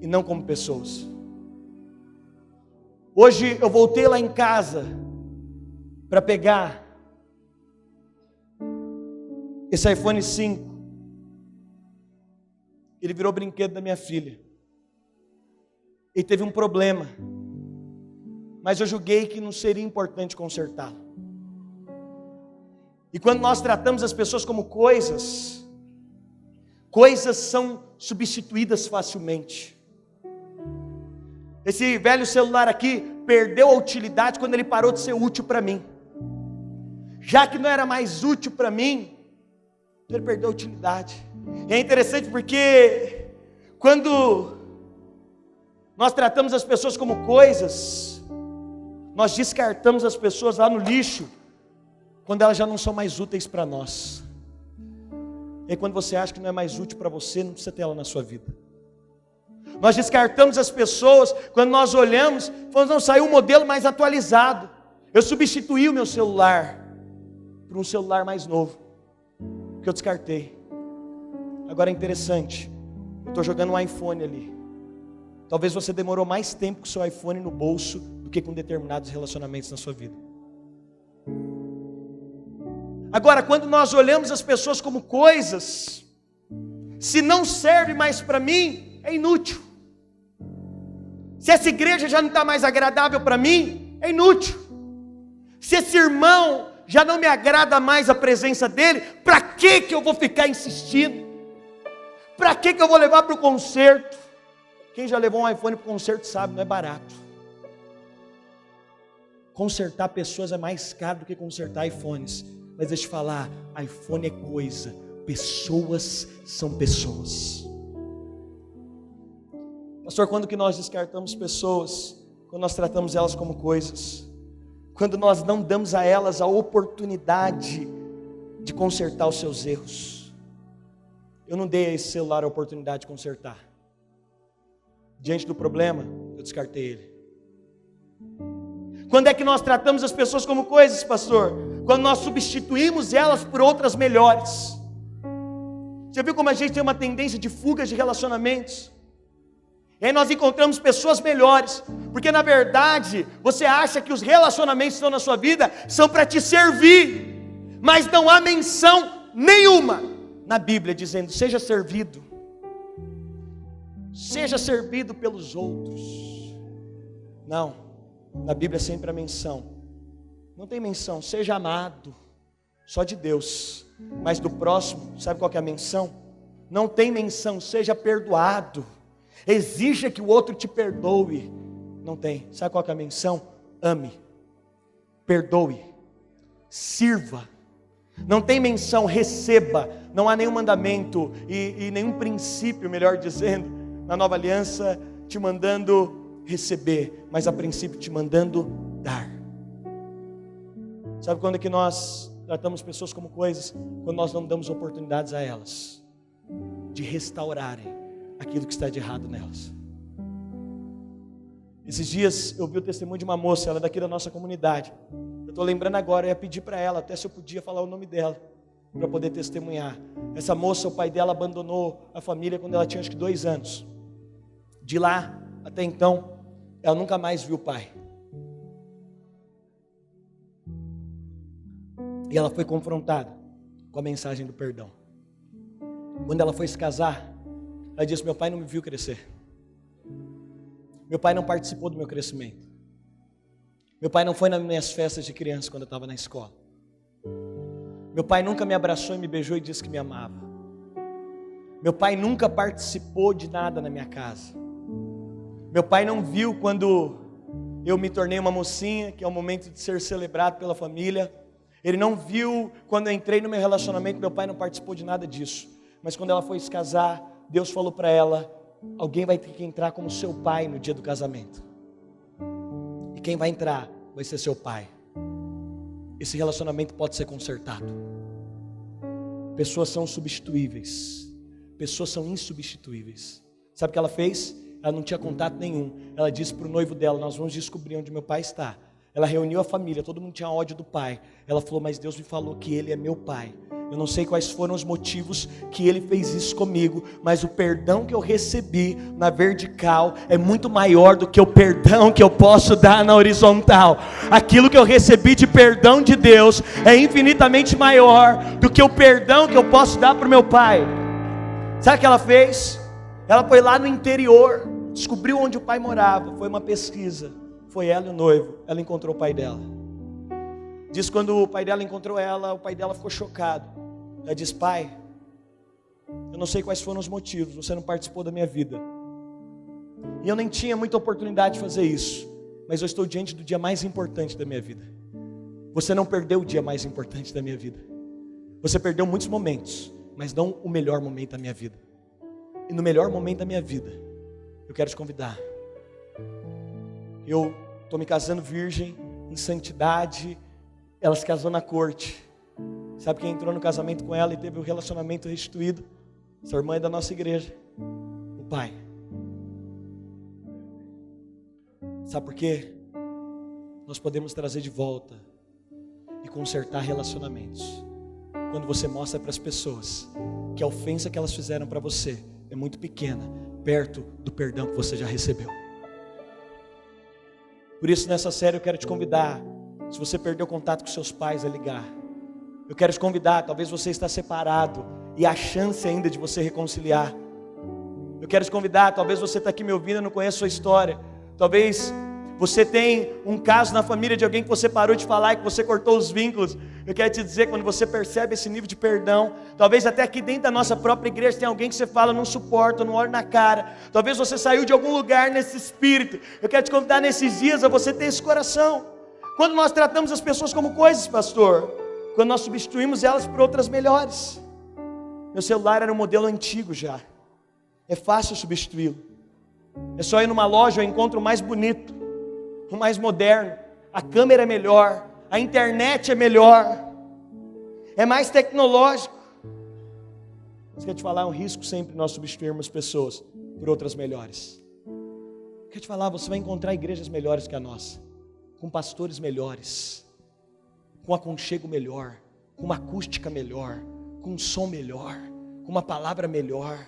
e não como pessoas. Hoje eu voltei lá em casa para pegar esse iPhone 5. Ele virou brinquedo da minha filha. Ele teve um problema, mas eu julguei que não seria importante consertá-lo. E quando nós tratamos as pessoas como coisas, coisas são substituídas facilmente. Esse velho celular aqui perdeu a utilidade quando ele parou de ser útil para mim. Já que não era mais útil para mim, ele perdeu a utilidade. E é interessante porque quando nós tratamos as pessoas como coisas, nós descartamos as pessoas lá no lixo, quando elas já não são mais úteis para nós. E aí, quando você acha que não é mais útil para você, não precisa ter ela na sua vida. Nós descartamos as pessoas quando nós olhamos e falamos, não, saiu um modelo mais atualizado. Eu substituí o meu celular por um celular mais novo, que eu descartei. Agora é interessante, eu estou jogando um iPhone ali. Talvez você demorou mais tempo com o seu iPhone no bolso do que com determinados relacionamentos na sua vida. Agora, quando nós olhamos as pessoas como coisas, se não serve mais para mim, é inútil. Se essa igreja já não está mais agradável para mim, é inútil. Se esse irmão já não me agrada mais a presença dele, para que eu vou ficar insistindo? Para que eu vou levar para o concerto? Quem já levou um iPhone para o concerto sabe, não é barato. Consertar pessoas é mais caro do que consertar iPhones. Mas deixa eu te falar, iPhone é coisa, pessoas são pessoas. Pastor, quando que nós descartamos pessoas? Quando nós tratamos elas como coisas. Quando nós não damos a elas a oportunidade de consertar os seus erros. Eu não dei a esse celular a oportunidade de consertar. Diante do problema, eu descartei ele. Quando é que nós tratamos as pessoas como coisas, pastor? Quando nós substituímos elas por outras melhores. Você viu como a gente tem uma tendência de fugas de relacionamentos? E aí nós encontramos pessoas melhores, porque na verdade, você acha que os relacionamentos que estão na sua vida são para te servir, mas não há menção nenhuma na Bíblia dizendo, seja servido pelos outros. Não, Na Bíblia sempre a menção. Não tem menção, seja amado, só de Deus. Mas do próximo, sabe qual que é a menção? Não tem menção, seja perdoado. Exija que o outro te perdoe. Não tem. Sabe qual que é a menção? Ame, perdoe, sirva. Não tem menção, receba. Não há nenhum mandamento e nenhum princípio, melhor dizendo, na nova aliança te mandando receber, mas a princípio te mandando dar. Sabe quando é que nós tratamos pessoas como coisas? Quando nós não damos oportunidades a elas de restaurarem aquilo que está de errado nelas. Esses dias eu vi o testemunho de uma moça, ela é daqui da nossa comunidade. Eu estou lembrando agora, eu ia pedir para ela, até se eu podia falar o nome dela, para poder testemunhar. Essa moça, o pai dela abandonou a família quando ela tinha acho que 2 anos. De lá até então, ela nunca mais viu o pai. E ela foi confrontada com a mensagem do perdão. Quando ela foi se casar, ela disse: meu pai não me viu crescer. Meu pai não participou do meu crescimento. Meu pai não foi nas minhas festas de criança quando eu estava na escola. Meu pai nunca me abraçou e me beijou e disse que me amava. Meu pai nunca participou de nada na minha casa. Meu pai não viu quando eu me tornei uma mocinha, que é o momento de ser celebrado pela família. Ele não viu quando eu entrei no meu relacionamento. Meu pai não participou de nada disso. Mas quando ela foi se casar, Deus falou para ela: alguém vai ter que entrar como seu pai no dia do casamento. E quem vai entrar vai ser seu pai. Esse relacionamento pode ser consertado. Pessoas são substituíveis. Pessoas são insubstituíveis. Sabe o que ela fez? Ela não tinha contato nenhum. Ela disse para o noivo dela: nós vamos descobrir onde meu pai está. Ela reuniu a família, todo mundo tinha ódio do pai. Ela falou: mas Deus me falou que ele é meu pai. Eu não sei quais foram os motivos que ele fez isso comigo, mas o perdão que eu recebi na vertical é muito maior do que o perdão que eu posso dar na horizontal. Aquilo que eu recebi de perdão de Deus é infinitamente maior do que o perdão que eu posso dar para o meu pai. Sabe o que ela fez? Ela foi lá no interior, descobriu onde o pai morava, foi uma pesquisa. Foi ela e o noivo, ela encontrou o pai dela. Diz que quando o pai dela encontrou ela, o pai dela ficou chocado. Ela disse: pai, eu não sei quais foram os motivos, você não participou da minha vida. E eu nem tinha muita oportunidade de fazer isso, mas eu estou diante do dia mais importante da minha vida. Você não perdeu o dia mais importante da minha vida. Você perdeu muitos momentos, mas não o melhor momento da minha vida. E no melhor momento da minha vida, eu quero te convidar. Eu estou me casando virgem, em santidade. Ela se casou na corte. Sabe quem entrou no casamento com ela e teve o relacionamento restituído? Essa irmã é da nossa igreja, o pai. Sabe por quê? Nós podemos trazer de volta e consertar relacionamentos quando você mostra para as pessoas que a ofensa que elas fizeram para você é muito pequena, perto do perdão que você já recebeu. Por isso, nessa série eu quero te convidar, se você perdeu contato com seus pais, a ligar. Eu quero te convidar, talvez você está separado e há chance ainda de você reconciliar. Eu quero te convidar, talvez você está aqui me ouvindo e não conhece a sua história. Talvez você tenha um caso na família de alguém que você parou de falar e que você cortou os vínculos. Eu quero te dizer, quando você percebe esse nível de perdão, talvez até aqui dentro da nossa própria igreja tem alguém que você fala: não suporta, não olha na cara. Talvez você saiu de algum lugar nesse espírito. Eu quero te convidar nesses dias a você ter esse coração. Quando nós tratamos as pessoas como coisas, pastor, quando nós substituímos elas por outras melhores. Meu celular era um modelo antigo já. É fácil substituí-lo. É só ir numa loja, eu encontro o mais bonito, o mais moderno. A câmera é melhor, a internet é melhor, é mais tecnológico. Mas quero te falar, é um risco sempre nós substituirmos pessoas por outras melhores. Quero te falar, você vai encontrar igrejas melhores que a nossa, com pastores melhores, com aconchego melhor, com uma acústica melhor, com um som melhor, com uma palavra melhor.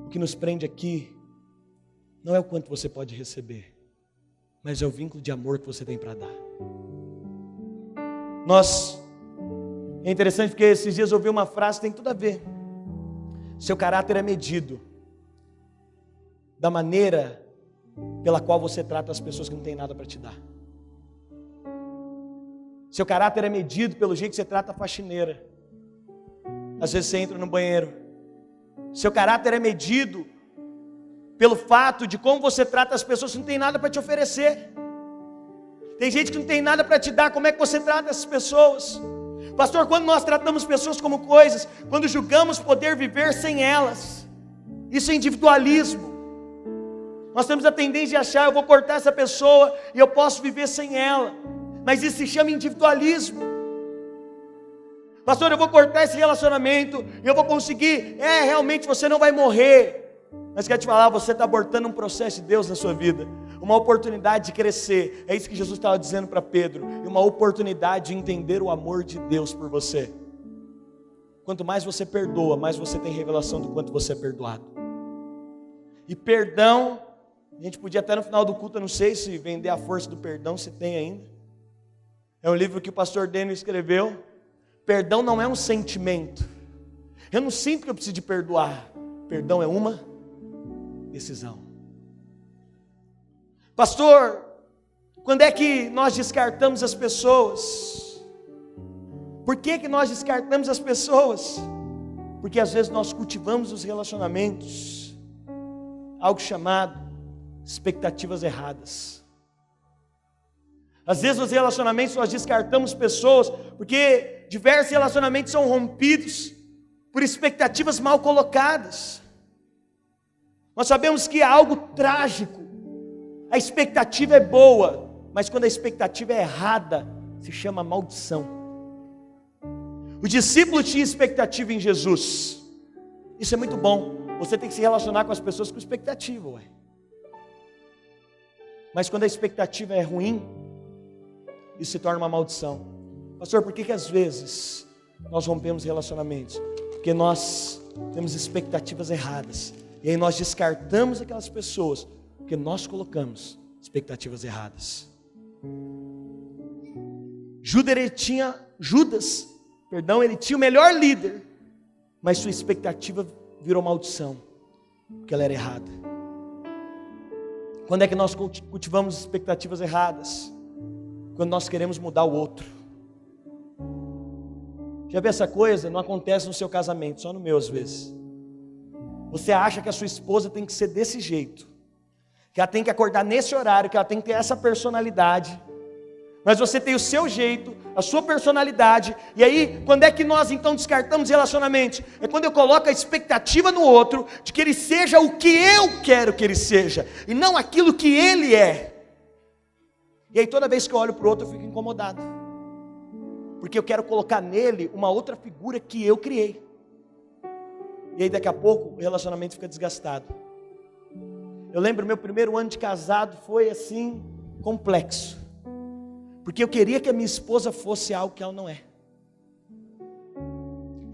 O que nos prende aqui não é o quanto você pode receber, mas é o vínculo de amor que você tem para dar. É interessante porque esses dias eu ouvi uma frase que tem tudo a ver. Seu caráter é medido da maneira pela qual você trata as pessoas que não têm nada para te dar. Seu caráter é medido pelo jeito que você trata a faxineira. Às vezes você entra no banheiro. Seu caráter é medido pelo fato de como você trata as pessoas que não têm nada para te oferecer. Tem gente que não tem nada para te dar, como é que você trata essas pessoas? Pastor, quando nós tratamos pessoas como coisas, quando julgamos poder viver sem elas, isso é individualismo. Nós temos a tendência de achar, eu vou cortar essa pessoa e eu posso viver sem ela. Mas isso se chama individualismo. Pastor, eu vou cortar esse relacionamento e eu vou conseguir. Realmente você não vai morrer. Mas quero te falar, você está abortando um processo de Deus na sua vida. Uma oportunidade de crescer. É isso que Jesus estava dizendo para Pedro. E uma oportunidade de entender o amor de Deus por você. Quanto mais você perdoa, mais você tem revelação do quanto você é perdoado. E perdão, a gente podia até no final do culto, eu não sei se vender a força do perdão, se tem ainda. É um livro que o pastor Daniel escreveu. Perdão não é um sentimento. Eu não sinto que eu preciso de perdoar. Perdão é uma decisão. Pastor, quando é que nós descartamos as pessoas? Por que nós descartamos as pessoas? Porque às vezes nós cultivamos os relacionamentos, algo chamado expectativas erradas. Às vezes nos relacionamentos nós descartamos pessoas, porque diversos relacionamentos são rompidos por expectativas mal colocadas. Nós sabemos que é algo trágico. A expectativa é boa, mas quando a expectativa é errada, se chama maldição. O discípulo tinha expectativa em Jesus. Isso é muito bom. Você tem que se relacionar com as pessoas com expectativa, ué. Mas quando a expectativa é ruim, isso se torna uma maldição. Pastor, por que às vezes nós rompemos relacionamentos? Porque nós temos expectativas erradas. E aí nós descartamos aquelas pessoas, porque nós colocamos expectativas erradas. Judas, ele tinha o melhor líder, mas sua expectativa virou maldição, porque ela era errada. Quando é que nós cultivamos expectativas erradas? Quando nós queremos mudar o outro. Já viu essa coisa? Não acontece no seu casamento, só no meu às vezes. Você acha que a sua esposa tem que ser desse jeito, que ela tem que acordar nesse horário, que ela tem que ter essa personalidade, mas você tem o seu jeito, a sua personalidade. E aí, quando é que nós então descartamos relacionamentos? É quando eu coloco a expectativa no outro, de que ele seja o que eu quero que ele seja, e não aquilo que ele é. E aí toda vez que eu olho para o outro eu fico incomodado, porque eu quero colocar nele uma outra figura que eu criei. E aí daqui a pouco o relacionamento fica desgastado. Eu lembro, meu primeiro ano de casado foi assim, complexo. Porque eu queria que a minha esposa fosse algo que ela não é.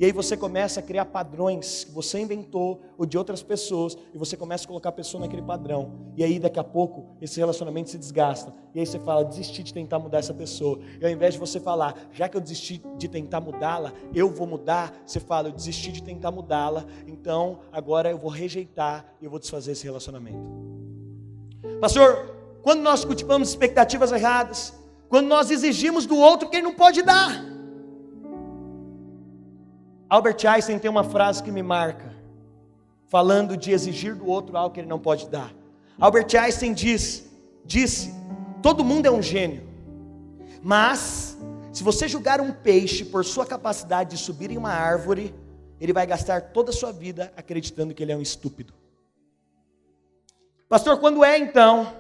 E aí você começa a criar padrões que você inventou, ou de outras pessoas, e você começa a colocar a pessoa naquele padrão. E aí daqui a pouco esse relacionamento se desgasta. E aí você fala, desisti de tentar mudar essa pessoa. E ao invés de você falar, já que eu desisti de tentar mudá-la, eu vou mudar, você fala, eu desisti de tentar mudá-la, então agora eu vou rejeitar e eu vou desfazer esse relacionamento. Pastor, quando nós cultivamos expectativas erradas, quando nós exigimos do outro que ele não pode dar. Albert Einstein tem uma frase que me marca, falando de exigir do outro algo que ele não pode dar. Albert Einstein disse, todo mundo é um gênio, mas se você julgar um peixe por sua capacidade de subir em uma árvore, ele vai gastar toda a sua vida acreditando que ele é um estúpido. Pastor, quando é então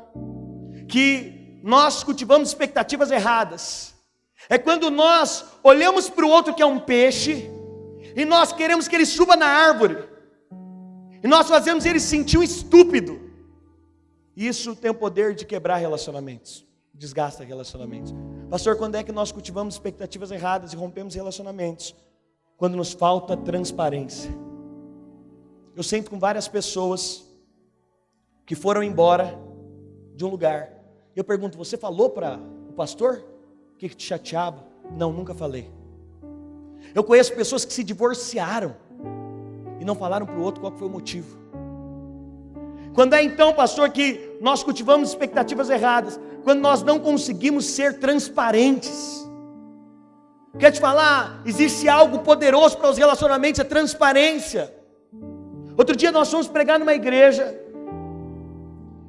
que nós cultivamos expectativas erradas? É quando nós olhamos para o outro que é um peixe, e nós queremos que ele suba na árvore, e nós fazemos ele se sentir um estúpido. Isso tem o poder de quebrar relacionamentos, desgasta relacionamentos. Pastor, quando é que nós cultivamos expectativas erradas e rompemos relacionamentos? Quando nos falta transparência. Eu sento com várias pessoas que foram embora de um lugar. Eu pergunto, você falou para o pastor o que te chateava? Não, nunca falei. Eu conheço pessoas que se divorciaram e não falaram para o outro qual foi o motivo. Quando é então, pastor, que nós cultivamos expectativas erradas, quando nós não conseguimos ser transparentes. Quer te falar, existe algo poderoso para os relacionamentos, é transparência. Outro dia nós fomos pregar numa igreja,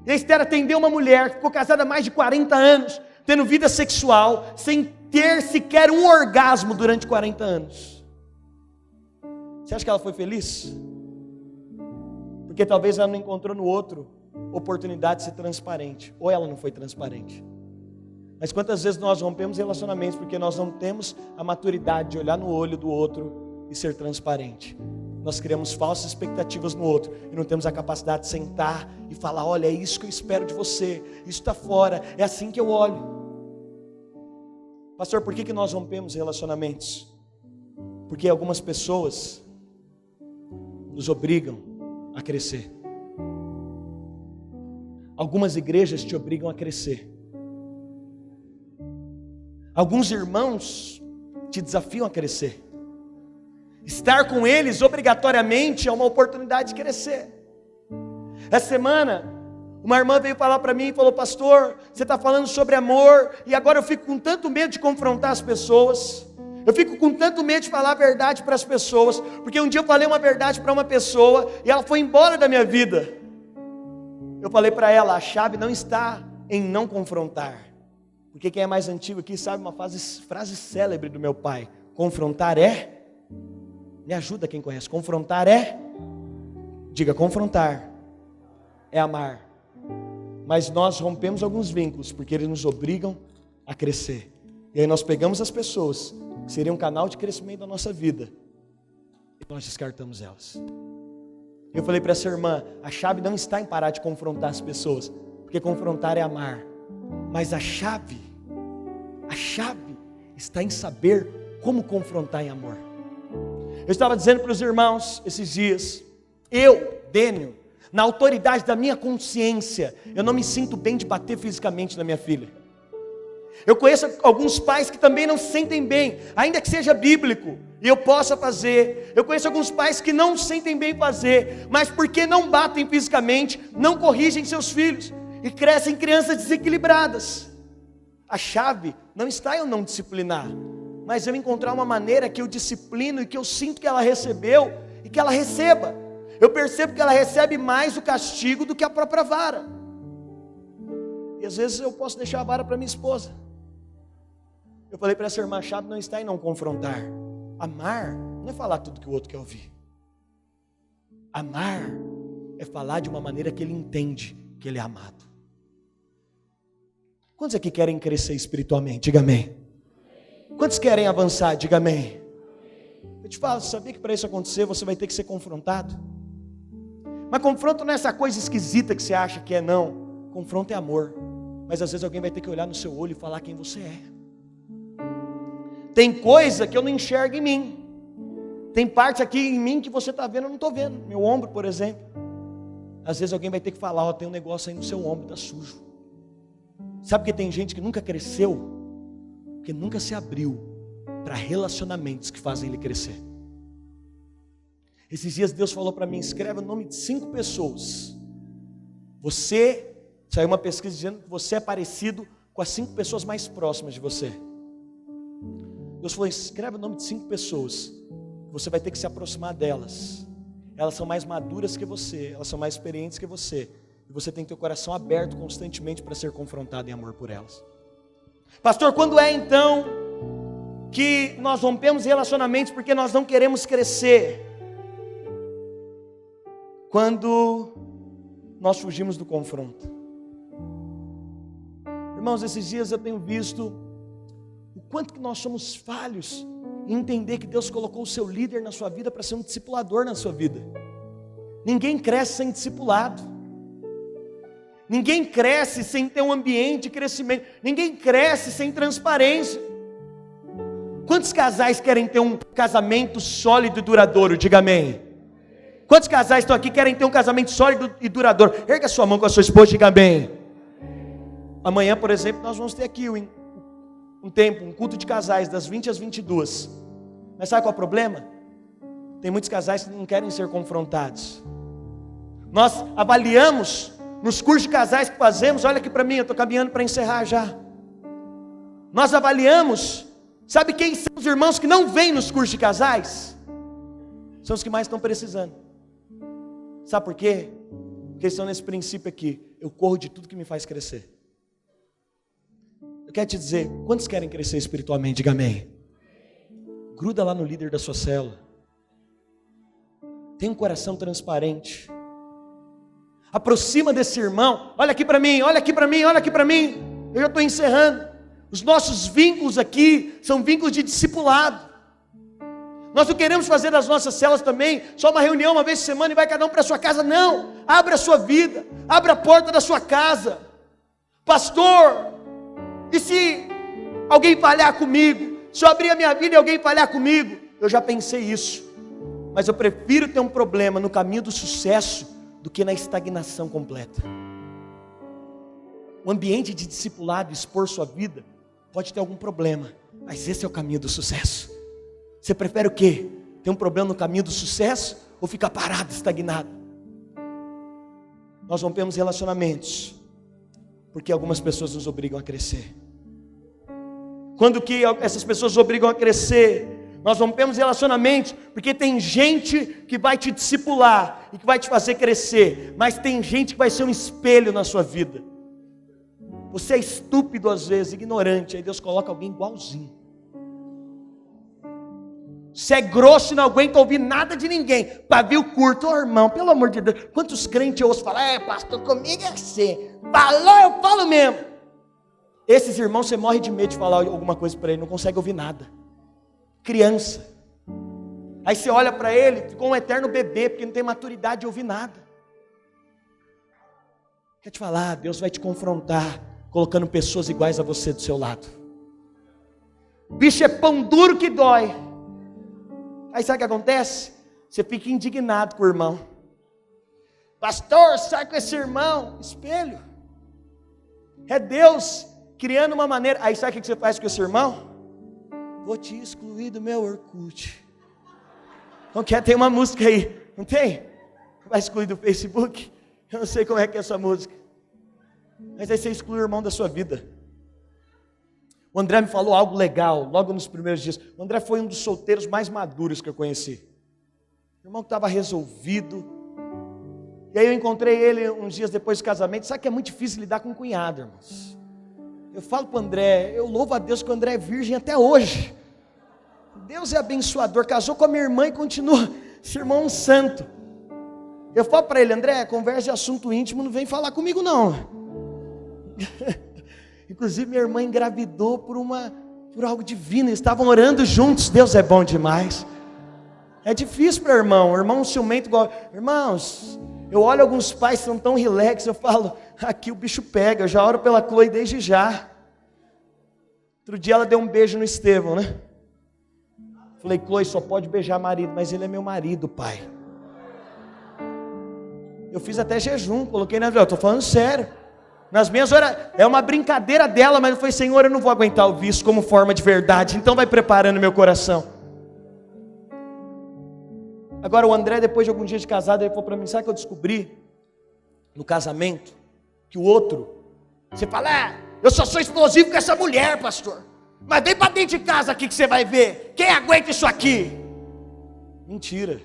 e a Esther atendeu uma mulher que ficou casada há mais de 40 anos, tendo vida sexual, sem ter sequer um orgasmo durante 40 anos. Você acha que ela foi feliz? Porque talvez ela não encontrou no outro oportunidade de ser transparente, ou ela não foi transparente. Mas quantas vezes nós rompemos relacionamentos porque nós não temos a maturidade de olhar no olho do outro e ser transparente. Nós criamos falsas expectativas no outro e não temos a capacidade de sentar e falar: olha, é isso que eu espero de você, isso está fora, é assim que eu olho. Pastor, por que nós rompemos relacionamentos? Porque algumas pessoas nos obrigam a crescer. Algumas igrejas te obrigam a crescer. Alguns irmãos te desafiam a crescer. Estar com eles obrigatoriamente é uma oportunidade de crescer. Essa semana, uma irmã veio falar para mim e falou: pastor, você está falando sobre amor, e agora eu fico com tanto medo de confrontar as pessoas. Eu fico com tanto medo de falar a verdade para as pessoas, porque um dia eu falei uma verdade para uma pessoa e ela foi embora da minha vida. Eu falei para ela: a chave não está em não confrontar. Porque quem é mais antigo aqui sabe uma frase célebre do meu pai: confrontar é... Me ajuda quem conhece. Confrontar é... Diga, confrontar é amar. Mas nós rompemos alguns vínculos porque eles nos obrigam a crescer. E aí nós pegamos as pessoas que seriam um canal de crescimento da nossa vida e nós descartamos elas. Eu falei para essa irmã: a chave não está em parar de confrontar as pessoas, porque confrontar é amar. Mas a chave está em saber como confrontar em amor. Eu estava dizendo para os irmãos esses dias: eu, Dênio, na autoridade da minha consciência, eu não me sinto bem de bater fisicamente na minha filha. Eu conheço alguns pais que também não se sentem bem, ainda que seja bíblico, e eu possa fazer. Eu conheço alguns pais que não se sentem bem fazer, mas porque não batem fisicamente, não corrigem seus filhos, e crescem crianças desequilibradas. A chave não está em eu não disciplinar, mas eu encontrar uma maneira que eu disciplino e que eu sinto que ela recebeu e que ela receba. Eu percebo que ela recebe mais o castigo do que a própria vara. E às vezes eu posso deixar a vara para minha esposa. Eu falei para essa irmã: a chave não está em não confrontar. Amar não é falar tudo que o outro quer ouvir. Amar é falar de uma maneira que ele entende que ele é amado. Quantos aqui querem crescer espiritualmente? Diga amém. Quantos querem avançar? Diga amém. Eu te falo, sabia que para isso acontecer você vai ter que ser confrontado? Mas confronto não é essa coisa esquisita que você acha que é, não. Confronto é amor. Mas às vezes alguém vai ter que olhar no seu olho e falar quem você é. Tem coisa que eu não enxergo em mim. Tem partes aqui em mim que você está vendo, eu não estou vendo. Meu ombro, por exemplo. Às vezes alguém vai ter que falar: ó, tem um negócio aí no seu ombro, está sujo. Sabe que tem gente que nunca cresceu? Porque nunca se abriu para relacionamentos que fazem ele crescer. Esses dias Deus falou para mim: escreve o nome de 5 pessoas. Saiu uma pesquisa dizendo que você é parecido com as 5 pessoas mais próximas de você. Deus falou: escreve o nome de 5 pessoas. Você vai ter que se aproximar delas. Elas são mais maduras que você, elas são mais experientes que você. E você tem que ter o coração aberto constantemente para ser confrontado em amor por elas. Pastor, quando é então que nós rompemos relacionamentos porque nós não queremos crescer? Quando nós fugimos do confronto. Irmãos, esses dias eu tenho visto o quanto que nós somos falhos em entender que Deus colocou o seu líder na sua vida para ser um discipulador na sua vida. Ninguém cresce sem discipulado. Ninguém cresce sem ter um ambiente de crescimento. Ninguém cresce sem transparência. Quantos casais querem ter um casamento sólido e duradouro? Diga amém. Quantos casais estão aqui que querem ter um casamento sólido e duradouro? Erga a sua mão com a sua esposa e diga amém. Amanhã, por exemplo, nós vamos ter aqui um culto de casais das 20 às 22. Mas sabe qual é o problema? Tem muitos casais que não querem ser confrontados. Nós avaliamos nos cursos de casais que fazemos, olha aqui para mim, eu estou caminhando para encerrar já. Nós avaliamos, sabe quem são os irmãos que não vêm nos cursos de casais? São os que mais estão precisando. Sabe por quê? Porque eles estão nesse princípio aqui: eu corro de tudo que me faz crescer. Eu quero te dizer, quantos querem crescer espiritualmente? Diga amém. Gruda lá no líder da sua célula. Tem um coração transparente. Aproxima desse irmão. Olha aqui para mim, olha aqui para mim, olha aqui para mim. Eu já estou encerrando. Os nossos vínculos aqui são vínculos de discipulado. Nós não queremos fazer das nossas células também só uma reunião uma vez por semana e vai cada um para a sua casa. Não, abra a sua vida, abra a porta da sua casa. Pastor, e se alguém falhar comigo? Se eu abrir a minha vida e alguém falhar comigo? Eu já pensei isso, mas eu prefiro ter um problema no caminho do sucesso do que na estagnação completa. O ambiente de discipulado, expor sua vida, pode ter algum problema, mas esse é o caminho do sucesso. Você prefere o quê? Ter um problema no caminho do sucesso ou ficar parado, estagnado? Nós rompemos relacionamentos porque algumas pessoas nos obrigam a crescer. Quando que essas pessoas nos obrigam a crescer? Nós rompemos relacionamentos porque tem gente que vai te discipular e que vai te fazer crescer, mas tem gente que vai ser um espelho na sua vida. Você é estúpido às vezes, ignorante, aí Deus coloca alguém igualzinho. Você é grosso e não aguenta ouvir nada de ninguém. Pavio curto, irmão, pelo amor de Deus. Quantos crentes eu ouço falar: pastor, comigo é assim. Falou, eu falo mesmo. Esses irmãos, você morre de medo de falar alguma coisa para ele, não consegue ouvir nada. Criança. Aí você olha para ele, ficou um eterno bebê, porque não tem maturidade de ouvir nada. Quer te falar, Deus vai te confrontar, colocando pessoas iguais a você do seu lado. Bicho é pão duro que dói. Aí sabe o que acontece? Você fica indignado com o irmão. Pastor, sai com esse irmão. Espelho. É Deus criando uma maneira. Aí sabe o que você faz com esse irmão? Vou te excluir do meu Orkut. Não quer? Tem uma música aí, não tem? Vai excluir do Facebook? Eu não sei como é que é essa música. Mas aí você exclui o irmão da sua vida. O André me falou algo legal, logo nos primeiros dias. O André foi um dos solteiros mais maduros que eu conheci. O irmão que estava resolvido. E aí eu encontrei ele uns dias depois do casamento. Sabe que é muito difícil lidar com um cunhado, irmãos. Eu falo para o André, eu louvo a Deus que o André é virgem até hoje. Deus é abençoador, casou com a minha irmã e continua. Esse irmão é um santo. Eu falo para ele: André, conversa de assunto íntimo, não vem falar comigo não. Inclusive minha irmã engravidou por algo divino. Eles estavam orando juntos. Deus é bom demais. É difícil para o irmão ciumento igual. Irmãos, eu olho alguns pais que são tão relax, eu falo: aqui o bicho pega. Eu já oro pela Chloe desde já. Outro dia ela deu um beijo no Estevão, né? Falei: Chloe, só pode beijar marido, mas ele é meu marido, pai. Eu fiz até jejum, coloquei na vida. Eu estou falando sério. Nas minhas horas, é uma brincadeira dela, mas eu falei: Senhor, eu não vou aguentar ouvir isso como forma de verdade, então vai preparando meu coração. Agora o André, depois de algum dia de casado, ele falou para mim: sabe o que eu descobri no casamento? Que o outro, você fala: eu só sou explosivo com essa mulher, pastor, mas vem para dentro de casa aqui que você vai ver, quem aguenta isso aqui? Mentira.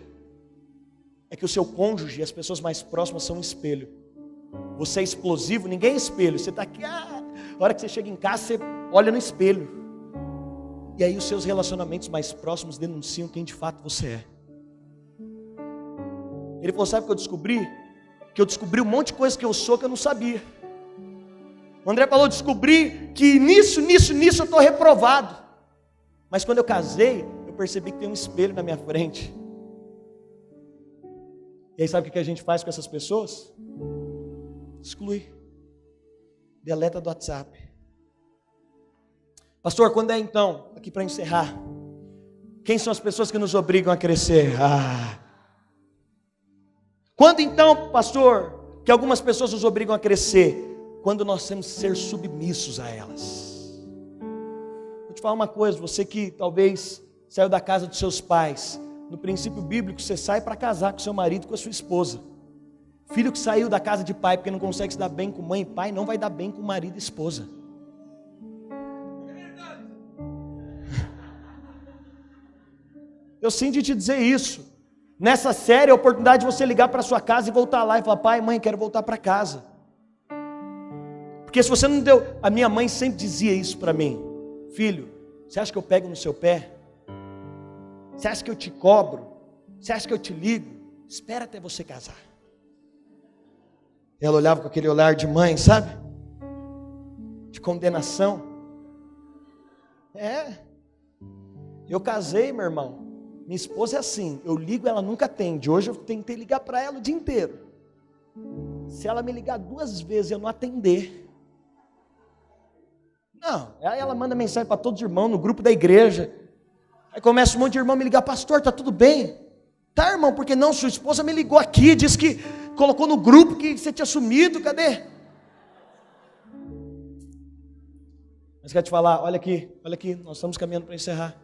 É que o seu cônjuge e as pessoas mais próximas são um espelho. Você é explosivo, ninguém é espelho. Você está aqui, a hora que você chega em casa, você olha no espelho. E aí os seus relacionamentos mais próximos denunciam quem de fato você é. Ele falou: sabe o que eu descobri? Que eu descobri um monte de coisa que eu sou que eu não sabia. O André falou: descobri que nisso eu estou reprovado. Mas quando eu casei, eu percebi que tem um espelho na minha frente. E aí sabe o que a gente faz com essas pessoas? Exclui. Deleta do WhatsApp. Pastor, quando é então? Aqui para encerrar. Quem são as pessoas que nos obrigam a crescer? Quando então, pastor, que algumas pessoas nos obrigam a crescer? Quando nós temos que ser submissos a elas. Vou te falar uma coisa, você que talvez saiu da casa dos seus pais. No princípio bíblico, você sai para casar com seu marido, com a sua esposa. Filho que saiu da casa de pai porque não consegue se dar bem com mãe e pai, não vai dar bem com marido e esposa. Eu sinto de te dizer isso. Nessa série, a oportunidade de você ligar para sua casa e voltar lá e falar: pai, mãe, quero voltar para casa. Porque se você não deu... A minha mãe sempre dizia isso para mim: filho, você acha que eu pego no seu pé? Você acha que eu te cobro? Você acha que eu te ligo? Espera até você casar. Ela olhava com aquele olhar de mãe, sabe? De condenação. Eu casei, meu irmão. Minha esposa é assim, eu ligo, ela nunca atende. Hoje eu tentei ligar para ela o dia inteiro. Se ela me ligar 2 vezes e eu não atender, não, aí ela manda mensagem para todos os irmãos no grupo da igreja. Aí começa um monte de irmão me ligar: pastor, tá tudo bem? Tá, irmão, porque não? Sua esposa me ligou aqui, disse que colocou no grupo que você tinha sumido, cadê? Mas quero te falar, olha aqui, nós estamos caminhando para encerrar.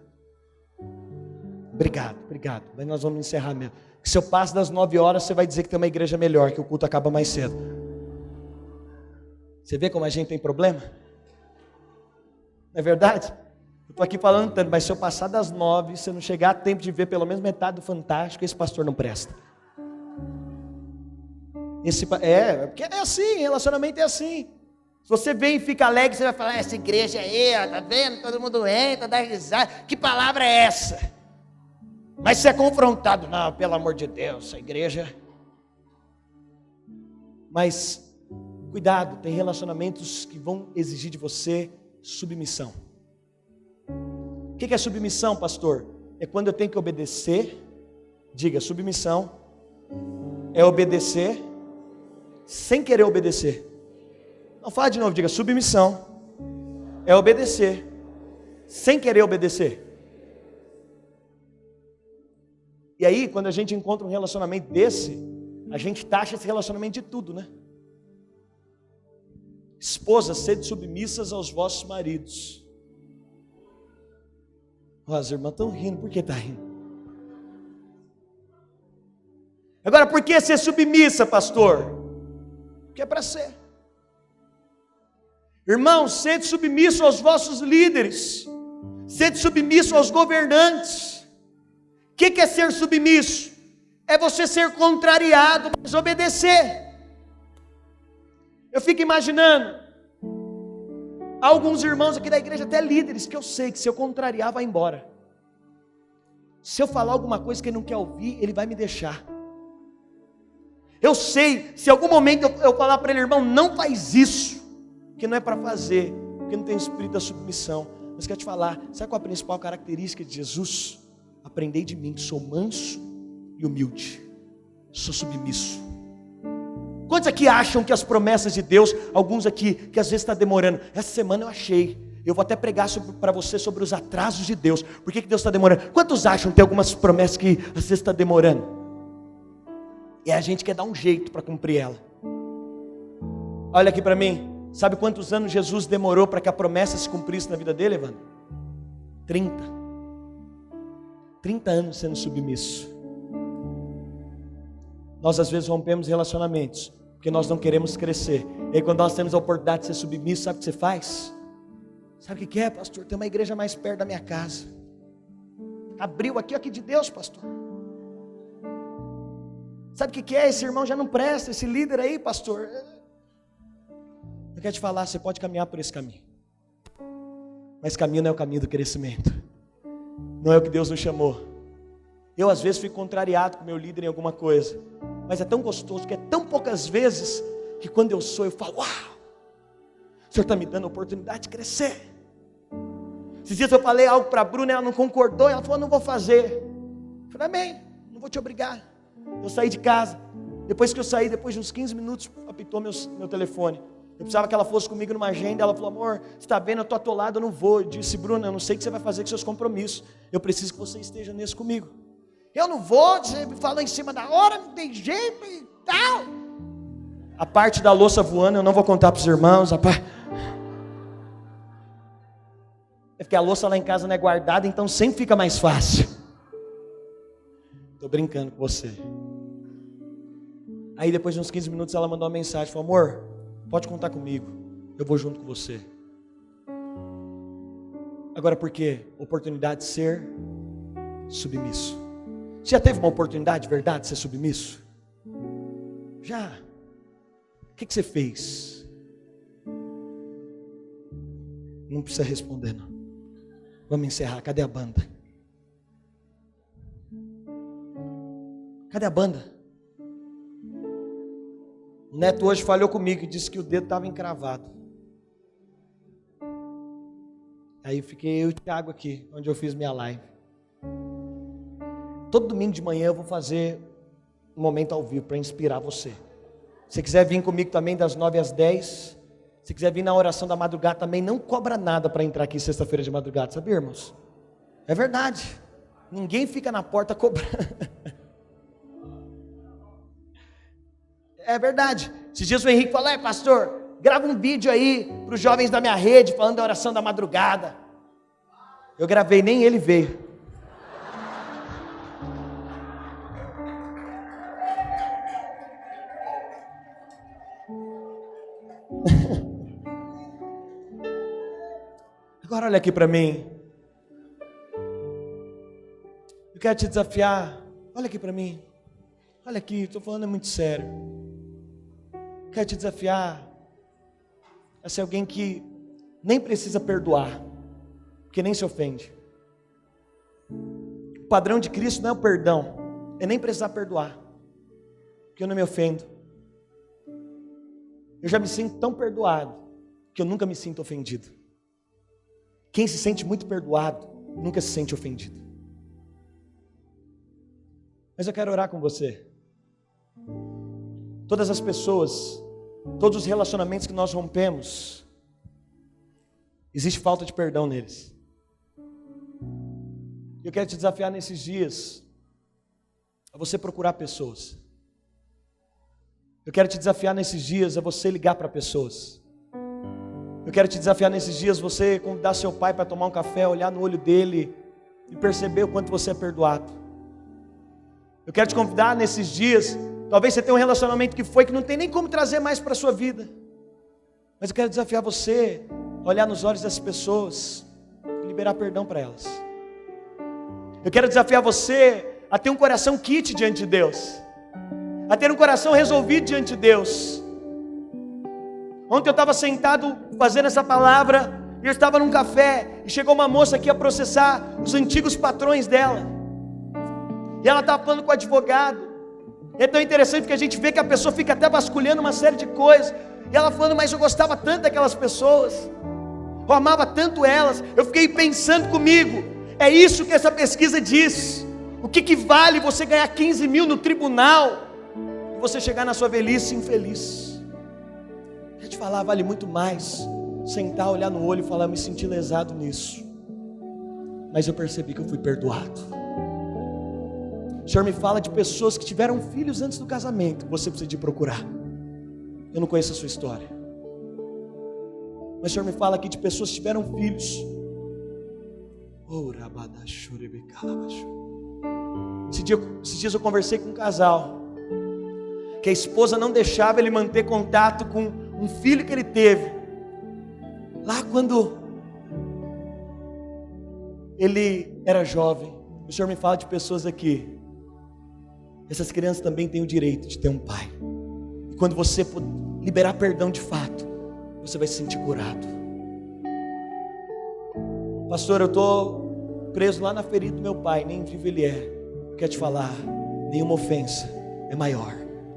Obrigado, mas nós vamos encerrar mesmo. Se eu passo das 9 horas, você vai dizer que tem uma igreja melhor, que o culto acaba mais cedo. Você vê como a gente tem problema? Não é verdade? Eu estou aqui falando tanto, mas se eu passar das 9, se eu não chegar a tempo de ver pelo menos metade do Fantástico, esse pastor não presta. Porque é assim, relacionamento é assim. Se você vem e fica alegre, você vai falar: essa igreja aí, ó, tá vendo? Todo mundo entra, dá risada. Que palavra é essa? Mas você é confrontado: não, pelo amor de Deus, a igreja... Mas, cuidado, tem relacionamentos que vão exigir de você submissão. O que é submissão, pastor? É quando eu tenho que obedecer. Diga: submissão é obedecer sem querer obedecer. Não, fala de novo, diga: submissão é obedecer sem querer obedecer. E aí, quando a gente encontra um relacionamento desse, a gente taxa esse relacionamento de tudo, né? Esposas, sede submissas aos vossos maridos. As irmãs estão rindo, por que está rindo? Agora, por que ser submissa, pastor? Porque é para ser. Irmãos, sede submisso aos vossos líderes, sede submisso aos governantes. O que é ser submisso? É você ser contrariado, mas obedecer. Eu fico imaginando alguns irmãos aqui da igreja, até líderes, que eu sei que se eu contrariar, vai embora. Se eu falar alguma coisa que ele não quer ouvir, ele vai me deixar. Eu sei, se em algum momento eu falar para ele: irmão, não faz isso, que não é para fazer, porque não tem espírito da submissão. Mas quero te falar, sabe qual é a principal característica de Jesus? Aprendei de mim, que sou manso e humilde, sou submisso. Quantos aqui acham que as promessas de Deus, alguns aqui, que às vezes está demorando, essa semana eu achei, eu vou até pregar para você sobre os atrasos de Deus. Por que Deus está demorando? Quantos acham que tem algumas promessas que às vezes está demorando? E a gente quer dar um jeito para cumprir ela. Olha aqui para mim, sabe quantos anos Jesus demorou para que a promessa se cumprisse na vida dele, Evandro? 30 anos sendo submisso. Nós às vezes rompemos relacionamentos porque nós não queremos crescer. E aí, quando nós temos a oportunidade de ser submisso, sabe o que você faz? Sabe o que é, pastor? Tem uma igreja mais perto da minha casa. Abriu aqui de Deus, pastor. Sabe o que é? Esse irmão já não presta, esse líder aí, pastor. Eu quero te falar, você pode caminhar por esse caminho. Mas caminho não é o caminho do crescimento. Não é o que Deus nos chamou. Eu às vezes fico contrariado com meu líder em alguma coisa. Mas é tão gostoso, que é tão poucas vezes, que quando eu falo: uau, o Senhor está me dando a oportunidade de crescer. Esses dias eu falei algo para a Bruna, ela não concordou, ela falou: não vou fazer. Eu falei: amém, não vou te obrigar. Eu saí de casa, depois que eu saí, depois de uns 15 minutos, apitou meu telefone. Eu precisava que ela fosse comigo numa agenda. Ela falou: amor, você está vendo, eu estou atolado, eu não vou. Eu disse: Bruna, eu não sei o que você vai fazer com seus compromissos, eu preciso que você esteja nesse comigo. Eu não vou, você me falou em cima da hora, não tem jeito e tal. A parte da louça voando eu não vou contar para os irmãos. É porque a louça lá em casa não é guardada, então sempre fica mais fácil. Estou brincando com você. Aí depois de uns 15 minutos ela mandou uma mensagem, falou: amor, pode contar comigo, eu vou junto com você. Agora por quê? Oportunidade de ser submisso. Você já teve uma oportunidade de verdade de ser submisso? Já. O que você fez? Não precisa responder não. Vamos encerrar, cadê a banda? Cadê a banda? O Neto hoje falhou comigo e disse que o dedo estava encravado. Aí fiquei eu e o Thiago aqui, onde eu fiz minha live. Todo domingo de manhã eu vou fazer um momento ao vivo para inspirar você. Se quiser vir comigo também das 9 às 10, se quiser vir na oração da madrugada também, não cobra nada para entrar aqui sexta-feira de madrugada, sabia, irmãos? É verdade. Ninguém fica na porta cobrando. É verdade. Esses dias o Henrique falou: pastor, grava um vídeo aí para os jovens da minha rede, falando da oração da madrugada. Eu gravei, nem ele veio. Agora olha aqui para mim. Eu quero te desafiar. Olha aqui para mim. Olha aqui, estou falando muito sério. Quero te desafiar a ser alguém que nem precisa perdoar, porque nem se ofende. O padrão de Cristo não é o perdão, é nem precisar perdoar, porque eu não me ofendo. Eu já me sinto tão perdoado que eu nunca me sinto ofendido. Quem se sente muito perdoado nunca se sente ofendido. Mas eu quero orar com você. Todas as pessoas, todos os relacionamentos que nós rompemos, existe falta de perdão neles. Eu quero te desafiar nesses dias a você procurar pessoas. Eu quero te desafiar nesses dias a você ligar para pessoas. Eu quero te desafiar nesses dias você convidar seu pai para tomar um café, olhar no olho dele e perceber o quanto você é perdoado. Eu quero te convidar nesses dias, talvez você tenha um relacionamento que não tem nem como trazer mais para a sua vida. Mas eu quero desafiar você a olhar nos olhos dessas pessoas e liberar perdão para elas. Eu quero desafiar você a ter um coração quite diante de Deus, a ter um coração resolvido diante de Deus. Ontem eu estava sentado fazendo essa palavra, e eu estava num café, e chegou uma moça aqui a processar os antigos patrões dela, e ela estava falando com o advogado. É tão interessante porque a gente vê que a pessoa fica até vasculhando uma série de coisas, e ela falando: mas eu gostava tanto daquelas pessoas, eu amava tanto elas. Eu fiquei pensando comigo, é isso que essa pesquisa diz. O que vale você ganhar 15 mil no tribunal e você chegar na sua velhice infeliz? Quer te falar, vale muito mais sentar, olhar no olho e falar: eu me senti lesado nisso, mas eu percebi que eu fui perdoado. O Senhor me fala de pessoas que tiveram filhos antes do casamento, que você precisa de procurar. Eu não conheço a sua história, mas o Senhor me fala aqui de pessoas que tiveram filhos. Esses dias eu conversei com um casal, que a esposa não deixava ele manter contato com um filho que ele teve, lá quando ele era jovem. O Senhor me fala de pessoas aqui, essas crianças também têm o direito de ter um pai, e quando você liberar perdão de fato, você vai se sentir curado. Pastor, eu estou preso lá na ferida do meu pai, nem vivo ele é. Eu quero te falar, nenhuma ofensa é maior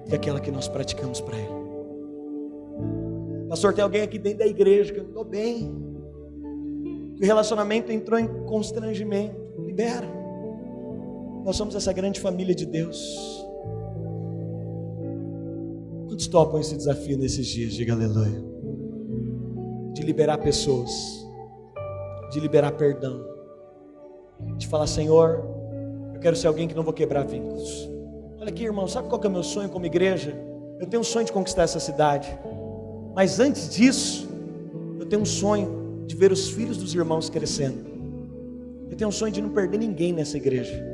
que aquela que nós praticamos para ele. Pastor, tem alguém aqui dentro da igreja que eu não estou bem, que o relacionamento entrou em constrangimento. Libera. Nós somos essa grande família de Deus. Quantos topam esse desafio nesses dias? Diga aleluia. De liberar pessoas, de liberar perdão, de falar: Senhor, eu quero ser alguém que não vou quebrar vínculos. Olha aqui, irmão, sabe qual que é o meu sonho como igreja? Eu tenho um sonho de conquistar essa cidade, mas antes disso, eu tenho um sonho de ver os filhos dos irmãos crescendo. Eu tenho um sonho de não perder ninguém nessa igreja.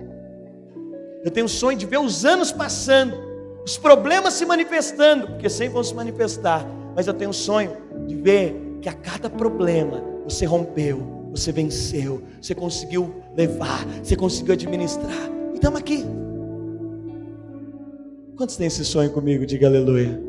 Eu tenho um sonho de ver os anos passando os problemas se manifestando, porque sempre vão se manifestar, mas eu tenho um sonho de ver que a cada problema você rompeu, você venceu, você conseguiu levar, você conseguiu administrar, e estamos aqui. Quantos têm esse sonho comigo? Diga aleluia.